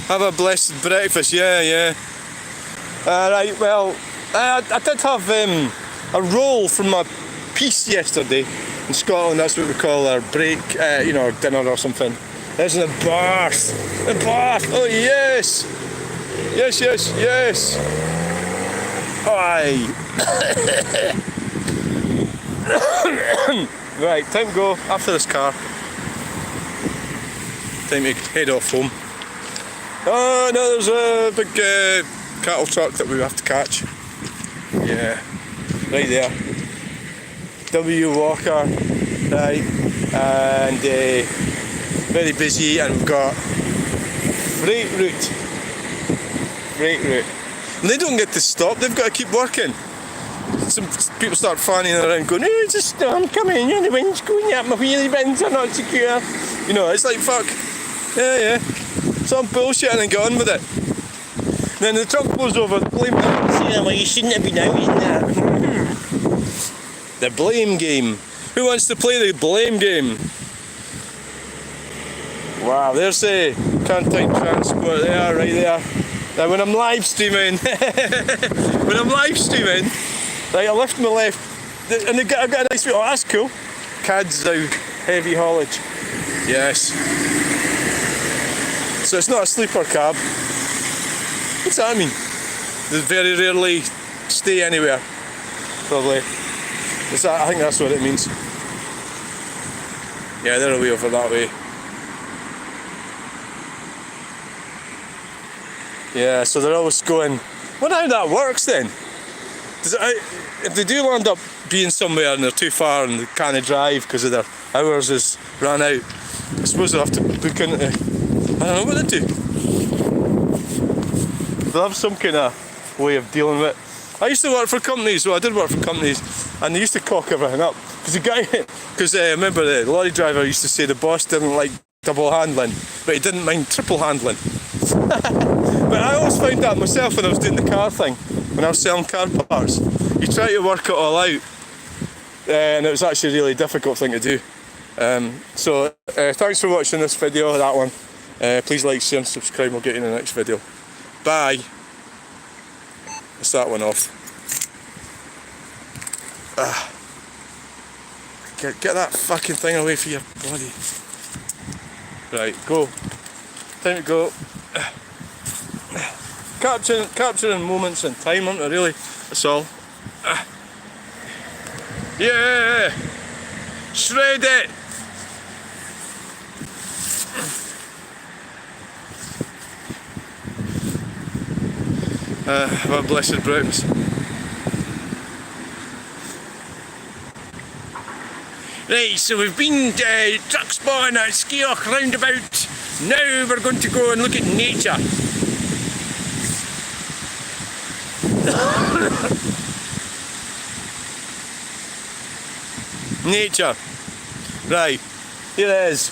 Have a blessed breakfast, yeah. Right, well, I did have a roll from my piece yesterday. In Scotland, that's what we call our break, our dinner or something. There's the bath. The bath. Oh, yes. Yes. Aye. Right, time to go after this car. Time to head off home. Oh, no, there's a big cattle truck that we have to catch. Yeah, right there. W Walker, right, and very busy, and we've got freight route. And they don't get to stop, they've got to keep working. some people start fanning around going, oh, it's a storm coming, the wind's going up, my wheelie bins are not secure. You know, it's like, fuck, yeah, some bullshit and then get on with it. Then the truck blows over, the blame game. Yeah, well, you shouldn't have been out in that. The blame game. Who wants to play the blame game? Wow, there's a Cantine Transport there, right there. Now when I'm live streaming, right, I lift my left, and I've got a nice wee, oh that's cool. Cads now, heavy haulage. Yes. So it's not a sleeper cab. What's that mean? They very rarely stay anywhere, probably. Is that, I think that's what it means. Yeah, they're away over that way. Yeah, so they're always going, I wonder how that works then. If they do land up being somewhere and they're too far and they can't drive because of their hours has ran out, I suppose they'll have to book into, I don't know what they do. They'll have some kind of way of dealing with it. I used to work for companies, I did work for companies, and they used to cock everything up. Because I remember the lorry driver used to say the boss didn't like double handling, but he didn't mind triple handling. But I always found that myself when I was doing the car thing, when I was selling car parts. You try to work it all out, and it was actually a really difficult thing to do. So thanks for watching this video, that one. Please like, share and subscribe, we'll get you in the next video. Bye. Let's that one off. Get that fucking thing away from your body. Right, go. Time to go. Capturing moments in time, aren't they, really? That's all. Yeah! Shred it! What blessed browns. Right, so we've been truck spotting at Skeoch roundabout. Now we're going to go and look at nature. Nature. Right, here it is.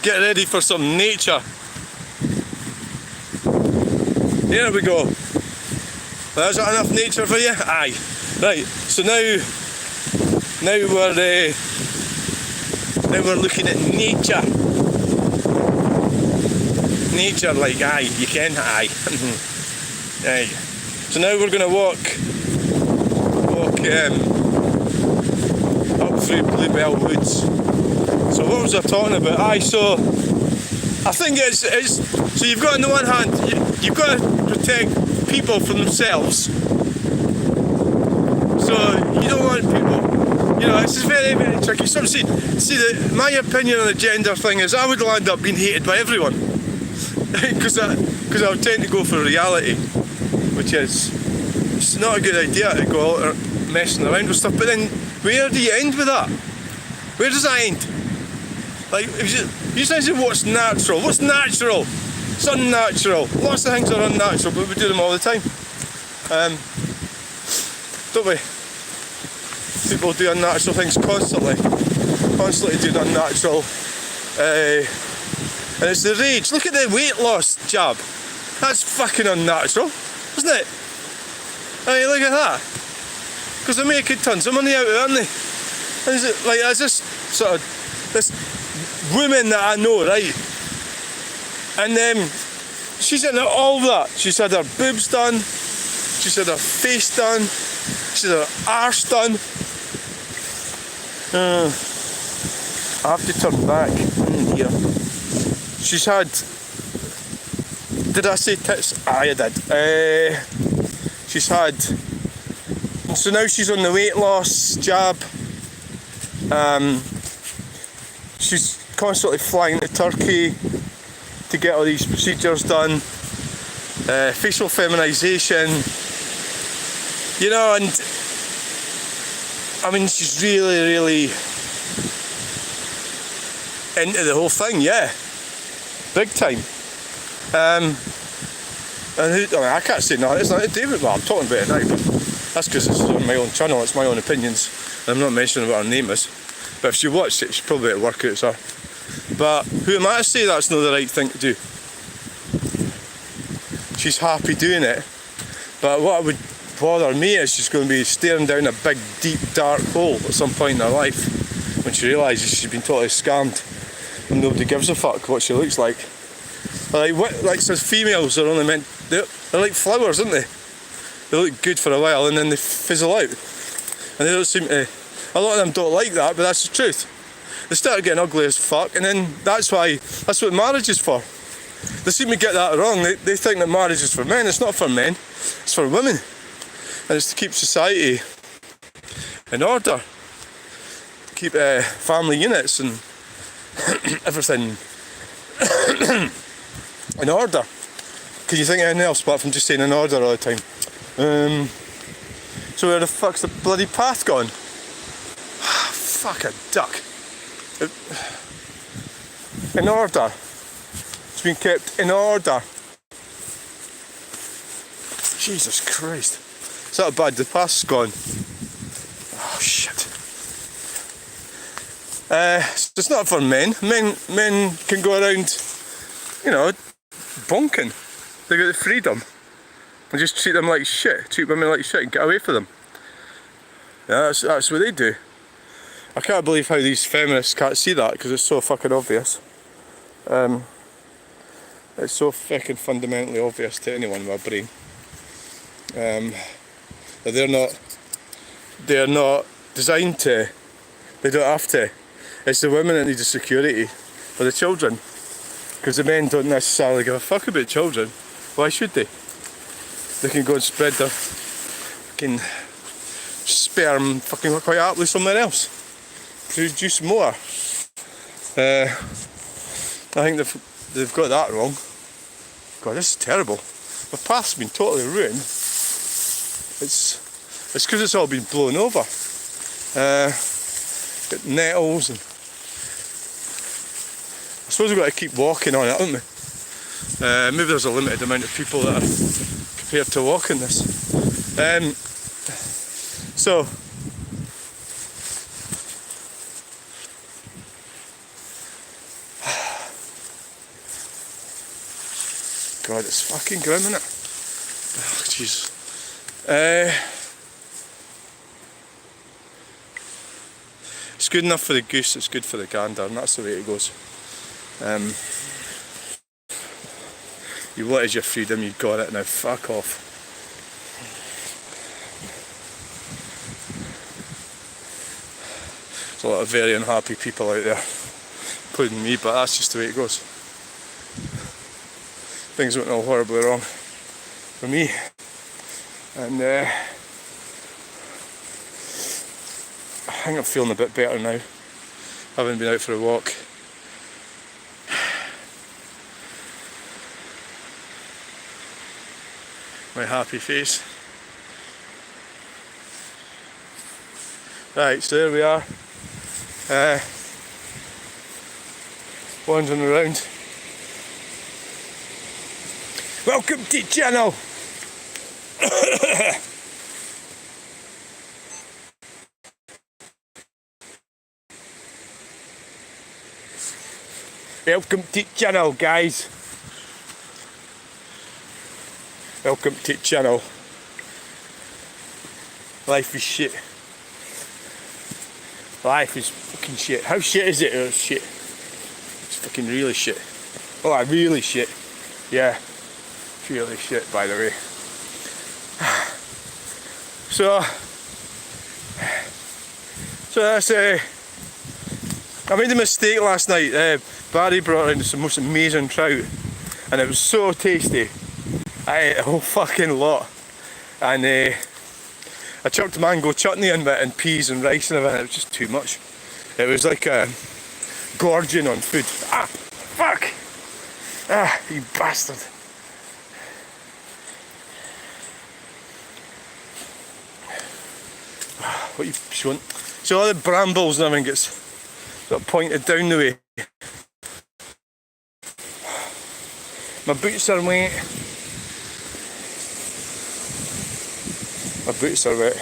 Get ready for some nature. There we go. Well, is that enough nature for you? Aye. Right, so now we're looking at nature. Nature, like, aye, you can, aye. Aye. So now we're going to walk up through Bluebell Woods. So what was I talking about? Aye, so I think it's so you've got on the one hand, you've got to protect people from themselves. So you don't want people, you know, it's very, very tricky. Some see my opinion on the gender thing is I would land up being hated by everyone. Because I would tend to go for reality, which is, it's not a good idea to go out messing around with stuff. But then, where do you end with that? Where does that end? Like, if you say what's natural? What's natural? It's unnatural. Lots of things are unnatural, but we do them all the time. Don't we? People do unnatural things constantly doing unnatural. And it's the rage. Look at the weight loss jab. That's fucking unnatural, isn't it? Hey, look at that. Because they're making tons of money out of it, aren't they? And is it, like, that's just sort of this woman that I know, right? And she's in all of that. She's had her boobs done. She's had her face done. She's had her arse done. I have to turn back. Here. She's had, did I say tits? Aye, I did. She's had, so now she's on the weight loss jab. She's constantly flying to Turkey to get all these procedures done. Facial feminization, you know, and I mean, she's really, really into the whole thing, yeah. Big time. And I can't say no, it's not to do with, well, I'm talking about it now, but That's because it's on my own channel, it's my own opinions. I'm not mentioning what her name is. But if she watched it, she'd probably work out it's her. But who am I to say that's not the right thing to do? She's happy doing it. But what would bother me is she's going to be staring down a big, deep, dark hole at some point in her life when she realises she's been totally scammed and nobody gives a fuck what she looks like. Like says females are only meant, they're like flowers, aren't they? They look good for a while and then they fizzle out. And they don't seem to, a lot of them don't like that, but that's the truth. They start getting ugly as fuck, and then that's what marriage is for. They seem to get that wrong. They think that marriage is for men. It's not for men, it's for women. And it's to keep society in order. Keep family units and everything in order. Can you think of anything else apart from just saying in order all the time? So where the fuck's the bloody path gone? Fuck a duck. In order. It's been kept in order. Jesus Christ. Is that bad? The path's gone. Oh shit. It's not for men. Men can go around, you know, bonking. They got the freedom. And just treat them like shit. Treat women like shit and get away from them. Yeah, that's what they do. I can't believe how these feminists can't see that because it's so fucking obvious. It's so fucking fundamentally obvious to anyone with a brain. That they're not designed to. They don't have to. It's the women that need the security for the children. Because the men don't necessarily give a fuck about children. Why should they? They can go and spread their fucking sperm fucking quite happily somewhere else. Produce more. I think they've got that wrong. God, this is terrible. My path's been totally ruined. It's because it's all been blown over. Got nettles and I suppose we've got to keep walking on it, haven't we? Maybe there's a limited amount of people that are prepared to walk in this. So God, it's fucking grim, isn't it? Oh, jeez. It's good enough for the goose, it's good for the gander, and that's the way it goes. You wanted your freedom, you got it, now fuck off. There's a lot of very unhappy people out there, including me, but that's just the way it goes. Things went all horribly wrong for me, and I think I'm feeling a bit better now, having been out for a walk. My happy face. Right, so there we are, wandering around. Welcome to the channel! Welcome to the channel, guys. Welcome to the channel. Life is shit. Life is fucking shit. How shit is it? Oh, shit. It's fucking really shit. Oh, really shit. Yeah. Really shit, by the way. So that's I made a mistake last night. Barry brought in some most amazing trout and it was so tasty. I ate a whole fucking lot, and I chucked mango chutney in it and peas and rice and everything. It was just too much. It was like gorging on food. Ah, fuck! Ah, you bastard. What you want? So all the brambles and everything gets sort of pointed down the way. My boots are wet. My boots are wet.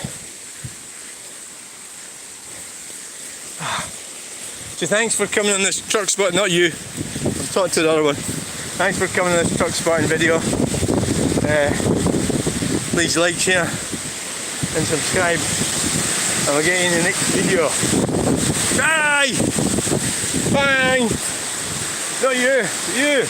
So thanks for coming on this truck spot, not you, I'm talking to the other one. Thanks for coming on this truck spotting video. Please like, share and subscribe, and we'll get you in the next video. Bye! Bye! Not you, you!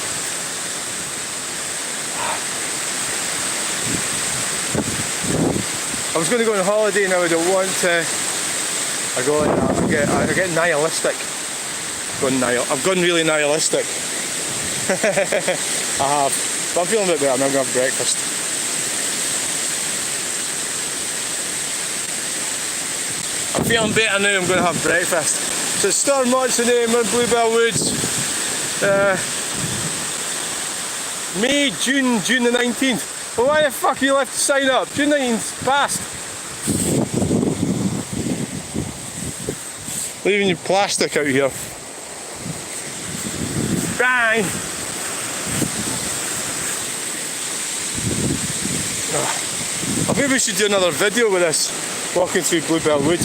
I was going to go on holiday and I would want to. I get nihilistic. I've gone really nihilistic. I have. But I'm feeling a bit better. I'm going to have breakfast. I'm feeling better now. I'm going to have breakfast. So Storm Numpty name on Bluebell Woods. June the 19th. Well, why the fuck you left to sign up? June 19th passed. Leaving your plastic out here. Bye! Maybe we should do another video with this, walking through Bluebell Wood.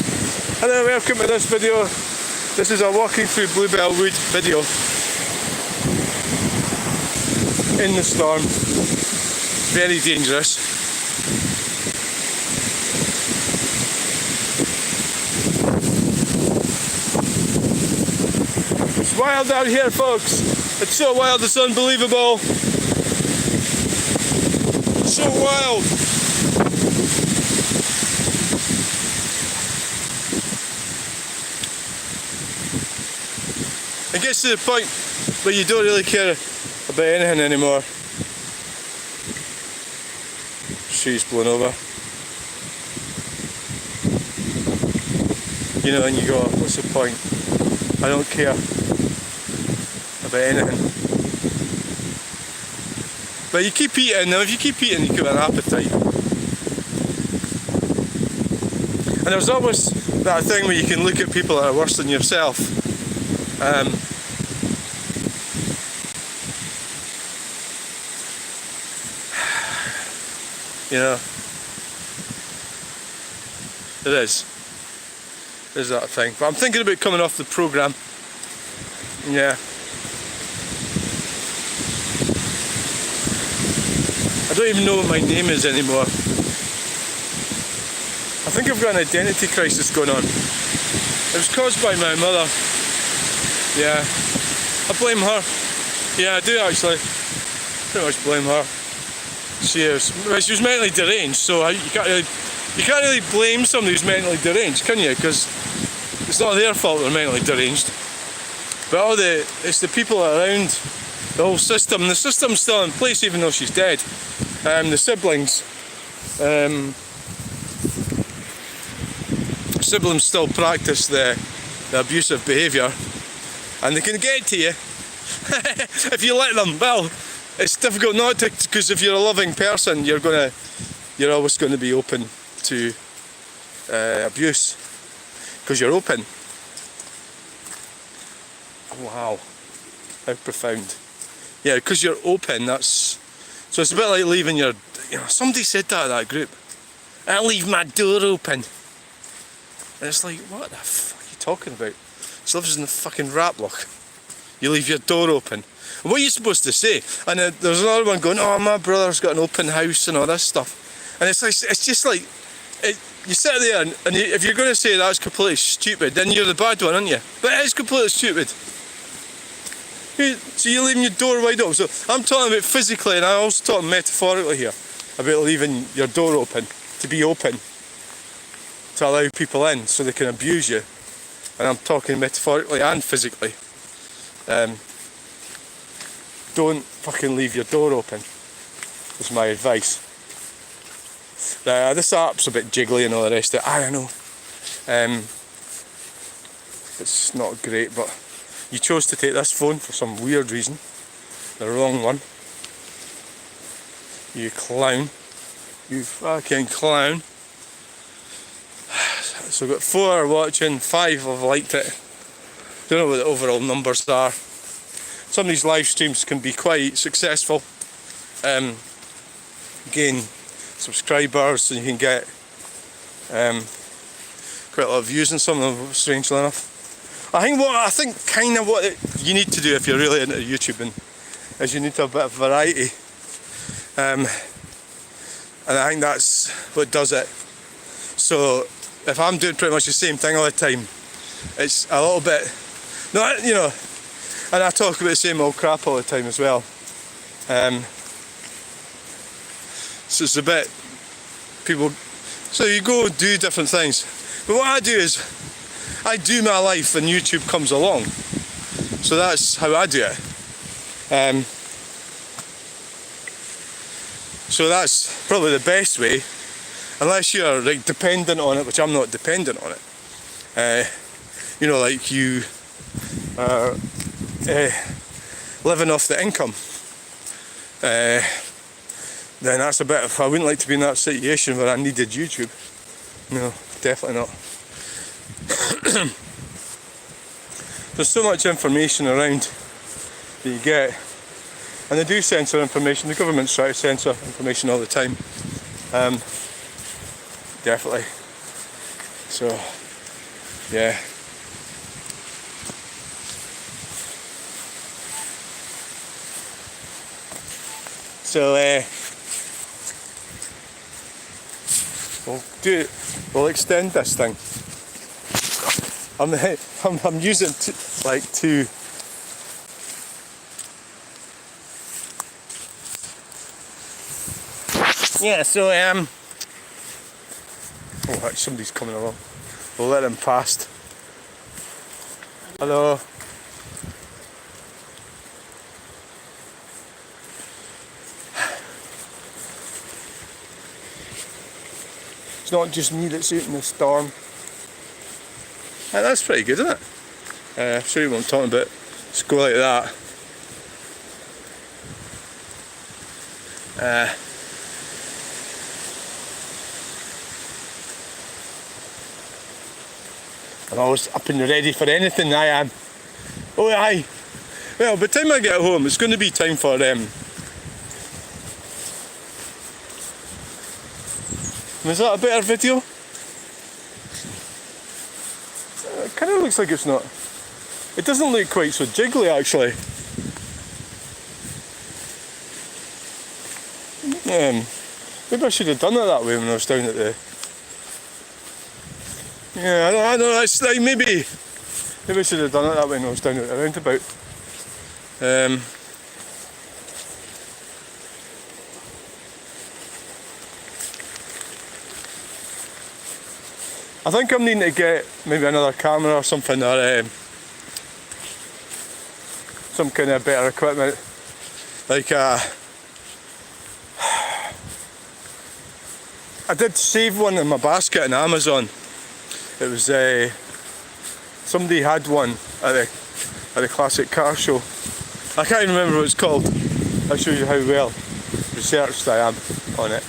Hello, welcome to this video. This is a walking through Bluebell Wood video. In the storm. Very dangerous. It's wild out here, folks. It's so wild, it's unbelievable. So wild. It gets to the point where you don't really care about anything anymore. Trees blown over. You know, and you go, what's the point? I don't care about anything. But you keep eating, now if you keep eating you get an appetite. And there's always that thing where you can look at people that are worse than yourself. You know, it is. There's that thing. But I'm thinking about coming off the programme. Yeah. I don't even know what my name is anymore. I think I've got an identity crisis going on. It was caused by my mother. Yeah. I blame her. Yeah, I do actually. Pretty much blame her. She was mentally deranged, so you can't really blame somebody who's mentally deranged, can you? Because it's not their fault they're mentally deranged. But it's the people around, the whole system. The system's still in place even though she's dead. The siblings still practice the abusive behaviour, and they can get to you if you let them. Well, it's difficult not to, because if you're a loving person, you're always going to be open to abuse, because you're open. Wow, how profound. Yeah, because you're open. So it's a bit like leaving your. Somebody said that at that group. I leave my door open. And it's like, what the fuck are you talking about? She lives in the fucking rat block. You leave your door open. What are you supposed to say? And there's another one going, oh, my brother's got an open house and all this stuff. And it's just like, you sit there and if you're going to say that's completely stupid, then you're the bad one, aren't you? But it is completely stupid. So you're leaving your door wide open. So I'm talking about physically, and I'm also talking metaphorically here, about leaving your door open, to be open, to allow people in so they can abuse you. And I'm talking metaphorically and physically. Don't fucking leave your door open, is my advice. This app's a bit jiggly and all the rest of it. I know. It's not great, but you chose to take this phone for some weird reason. The wrong one. You clown. You fucking clown. So we've got 4 watching, 5 have liked it. Don't know what the overall numbers are. Some of these live streams can be quite successful. Gain subscribers, and you can get Quite a lot of views on some of them, strangely enough. I think kind of what you need to do if you're really into YouTubing is you need to have a bit of variety. And I think that's what does it. So if I'm doing pretty much the same thing all the time, it's a little bit, no, you know, and I talk about the same old crap all the time as well. So it's a bit, people, so you go do different things. But what I do is, I do my life and YouTube comes along. So that's how I do it. So that's probably the best way, unless you're like dependent on it, which I'm not dependent on it. You know, like you are living off the income. Then that's a bit of, I wouldn't like to be in that situation where I needed YouTube. No, definitely not. There's so much information around that you get, and they do censor information. The government's trying to censor information all the time. Definitely. So, yeah. So, we'll extend this thing. I'm using two. Yeah, so oh, somebody's coming along. We'll let him past. Hello. It's not just me that's out in the storm. That's pretty good, isn't it? I'll show you what I'm talking about. Just go like that. I'm always up and ready for anything, I am. Oh aye. Well, by the time I get home, it's going to be time for Was that a better video? It kind of looks like it's not. It doesn't look quite so jiggly actually. Maybe I should have done it that way when I was down at the. Yeah, I know. It's like maybe I should have done it that way when I was down at the roundabout. I think I'm needing to get maybe another camera or something, or some kind of better equipment. Like I did save one in my basket on Amazon. It was somebody had one at the classic car show. I can't even remember what it's called. I'll show you how well researched I am on it.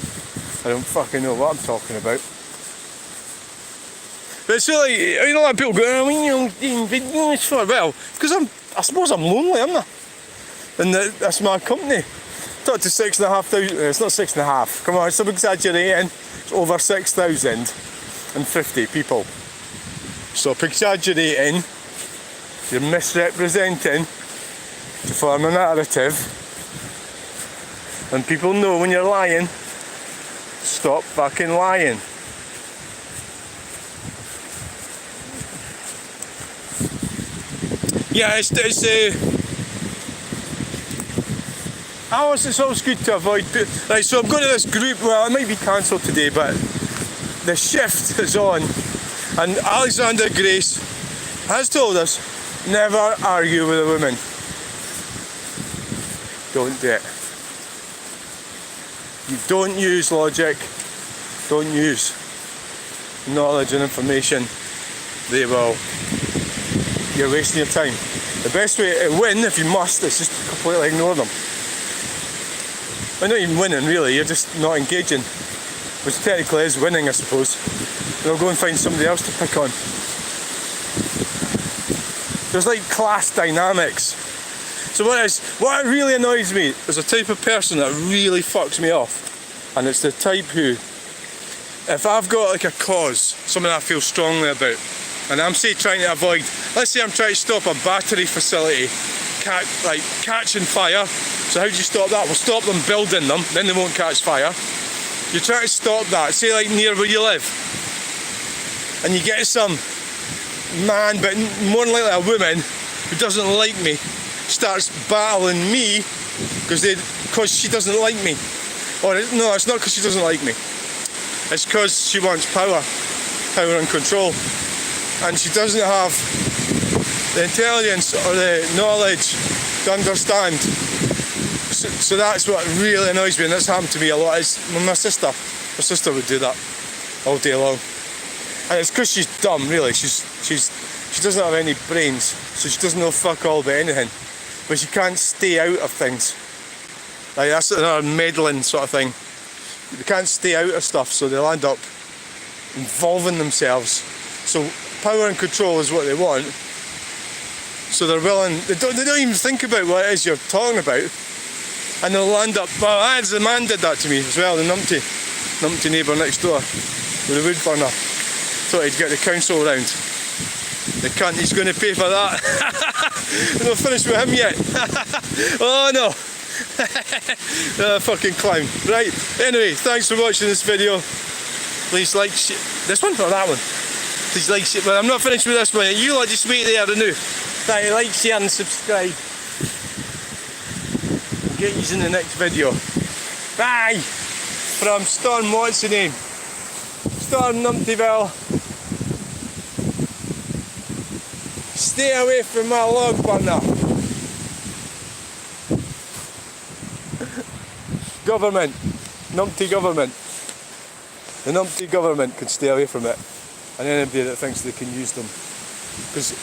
I don't fucking know what I'm talking about. But it's really, you know, like people go, oh, you know, doing videos for, well, because I suppose I'm lonely, am I? And that's my company. Talk to 6,500, it's not 6.5, come on, stop exaggerating. It's over 6,050 people. Stop exaggerating. You're misrepresenting to form a narrative. And people know when you're lying. Stop fucking lying. Yeah, it's always good to avoid. Right, so I'm going to this group. Well, it might be cancelled today, but the shift is on, and Alexander Grace has told us never argue with a woman. Don't do it. You don't use logic. Don't use knowledge and information. They will. You're wasting your time. The best way to win, if you must, is just completely ignore them. Well, not even winning really, you're just not engaging. Which technically is winning, I suppose. They'll go and find somebody else to pick on. There's like class dynamics. So what really annoys me is a type of person that really fucks me off. And it's the type who if I've got like a cause, something I feel strongly about, and I'm say trying to avoid, let's say I'm trying to stop a battery facility catching fire. So how do you stop that? Well, stop them building them, then they won't catch fire. You try to stop that, say like near where you live, and you get some man, but more than likely a woman, who doesn't like me, starts battling me because she doesn't like me. Or no, it's not because she doesn't like me. It's because she wants power and control, and she doesn't have the intelligence or the knowledge to understand. So that's what really annoys me, and that's happened to me a lot. Is my sister would do that all day long, and it's because she's dumb. Really, she doesn't have any brains, so she doesn't know fuck all about anything. But she can't stay out of things. Like that's another meddling sort of thing. They can't stay out of stuff, so they'll end up involving themselves. So power and control is what they want. So they're willing. They don't even think about what it is you're talking about, and they'll end up. Well, the man did that to me as well. The numpty neighbour next door with the wood burner. Thought he'd get the council round. The cunt, he's going to pay for that. We're not finished with him yet. Oh no. Fucking clown. Right, anyway, thanks for watching this video. Please like, this one or that one? Please like, but I'm not finished with this one. You lot just wait there and now. Right, like, share and subscribe. We'll get you in the next video. Bye! From Storm, what's the name? Storm Numptyville. Stay away from my log burner. Government. Numpty government. The Numpty government can stay away from it. And anybody that thinks they can use them. Because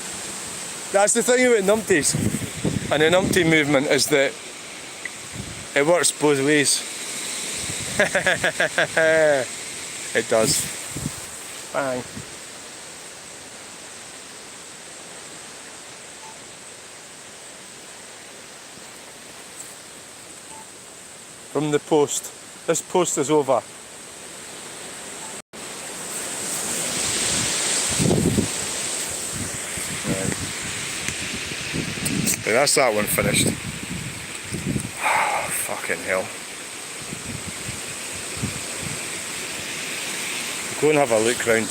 that's the thing about Numpties. And the Numpty movement is that it works both ways. It does. Bang. From the post. This post is over. Right. But that's that one finished. Fucking hell. Go and have a look round.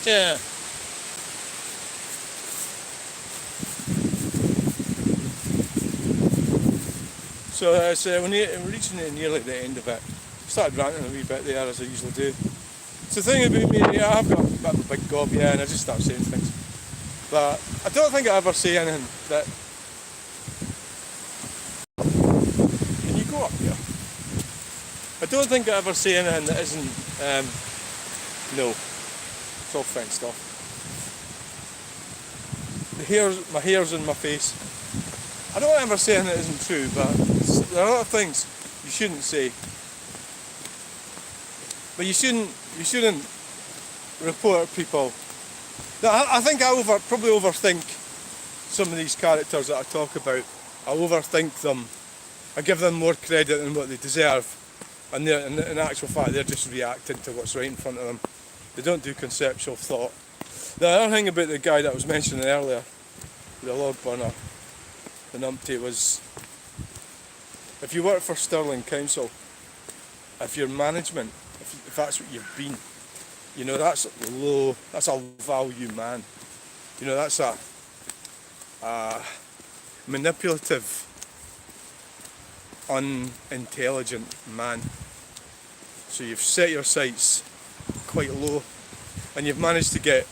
Yeah. So we're reaching nearly the end of it. Started ranting a wee bit there as I usually do. It's the thing about me, yeah, I've got a bit of a big gob, yeah, and I just start saying things. But I don't think I ever say anything that... Can you go up here? I don't think I ever say anything that isn't... no. It's all fenced off. My hair's in my face. I don't ever say anything that isn't true, but there are a lot of things you shouldn't say. But you shouldn't report people. No, I think I probably overthink some of these characters that I talk about. I overthink them. I give them more credit than what they deserve. And in actual fact, they're just reacting to what's right in front of them. They don't do conceptual thought. The other thing about the guy that I was mentioning earlier, the log burner, the numpty, was if you work for Stirling Council, if you're management, if that's what you've been, you know, that's low, that's a value man. You know, that's a manipulative, unintelligent man. So you've set your sights quite low and you've managed to get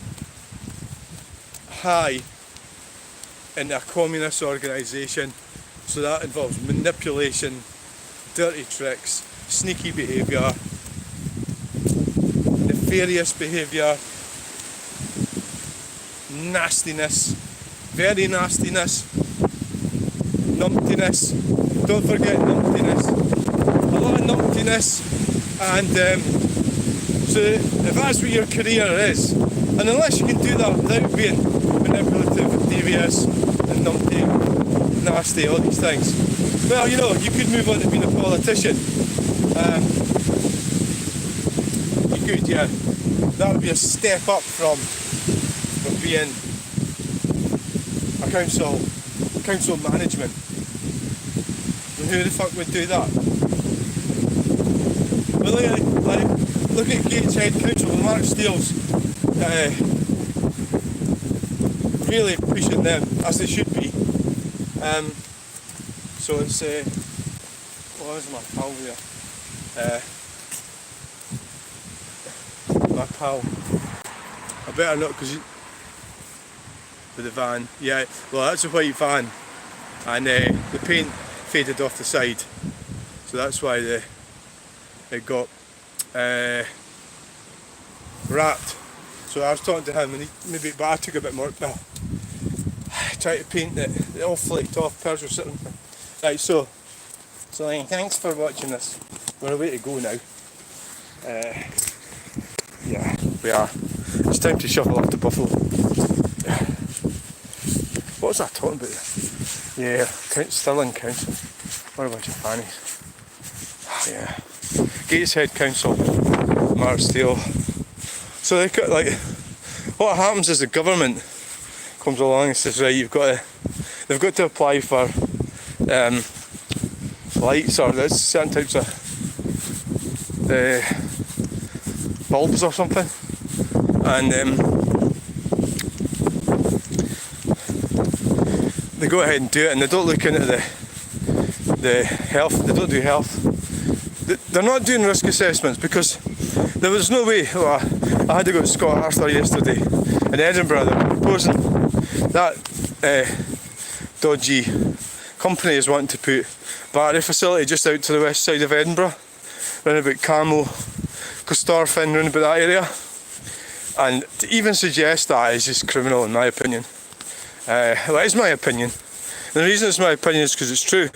high in a communist organisation. So that involves manipulation, dirty tricks, sneaky behaviour, nefarious behaviour, nastiness, very nastiness, numptiness. Don't forget numptiness. A lot of numptiness and So if that's what your career is, and unless you can do that without being manipulative, devious and numpty, nasty, all these things, well, you know, you could move on to being a politician. You could, yeah. That would be a step up from being a council management. And who the fuck would do that? But look at Gateshead Council, Mark Steele's really pushing them, as they should be. So it's, what is my pal here? My pal. I better not, because with the van, yeah, well that's a white van, and the paint faded off the side, so that's why it got wrapped. So I was talking to him, and but I took a bit more, well, tried to paint it all flaked off, Pers were sitting. Right, so thanks for watching this. We're away to go now. Yeah, we are. It's time to shuffle up to Buffalo. What was I talking about? Yeah, Stirling Council. What a bunch of fannies. Yeah. Gateshead Council, Mark Steele. So they got, like, what happens is the government comes along and says, right, they've got to apply for lights, or there's certain types of bulbs or something, and they go ahead and do it, and they don't look into the health. They don't do health. They're not doing risk assessments, because there was no way. Well, I had to go to Scott Arthur yesterday in Edinburgh. They were proposing that dodgy company is wanting to put battery facility just out to the west side of Edinburgh, round about Camo, Costorfin, round about that area. And to even suggest that is just criminal, in my opinion. Well, it is my opinion. And the reason it's my opinion is because it's true.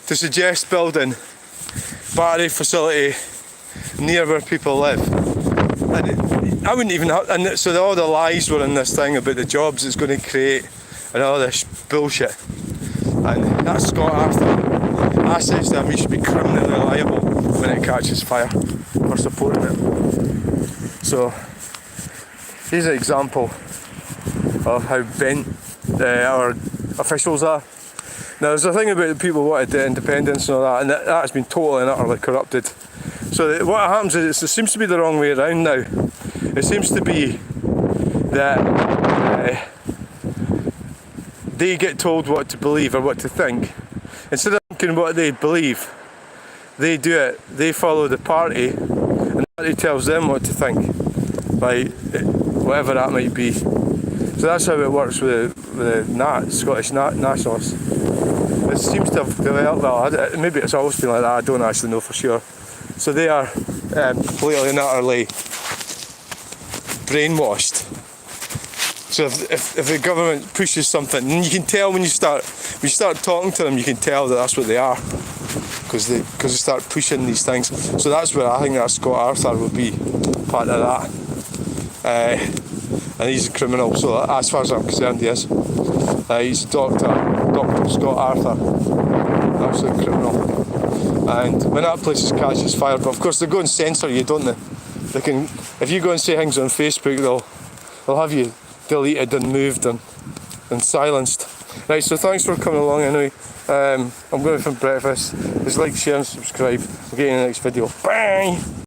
To suggest building battery facility near where people live, and I wouldn't even have, and so all the lies were in this thing about the jobs it's going to create and all this bullshit. And that's Scott Arthur. I said to him, he should be criminally liable when it catches fire for supporting it. So here's an example of how bent our officials are. Now there's a thing about the people who wanted independence and all that, and that has been totally and utterly corrupted. So what happens is, it seems to be the wrong way around now. It seems to be that they get told what to believe or what to think. Instead of thinking what they believe, they do it. They follow the party, and the party tells them what to think, like whatever that might be. So that's how it works with the Scottish nationalists. It seems to have developed, well, maybe it's always been like that, I don't actually know for sure. So they are completely and utterly brainwashed. So if the government pushes something, and you can tell when you start talking to them, you can tell that that's what they are, because they start pushing these things. So that's where I think that Scott Arthur would be part of that. And he's a criminal, so as far as I'm concerned, he is. He's a Dr. Scott Arthur, absolute criminal. And when that place catches fire, but of course they go and censor you, don't they? They can, if you go and say things on Facebook, they'll have you deleted and moved and silenced. Right, so thanks for coming along anyway. I'm going for breakfast. Just like, share and subscribe. We'll get you in the next video. Bye!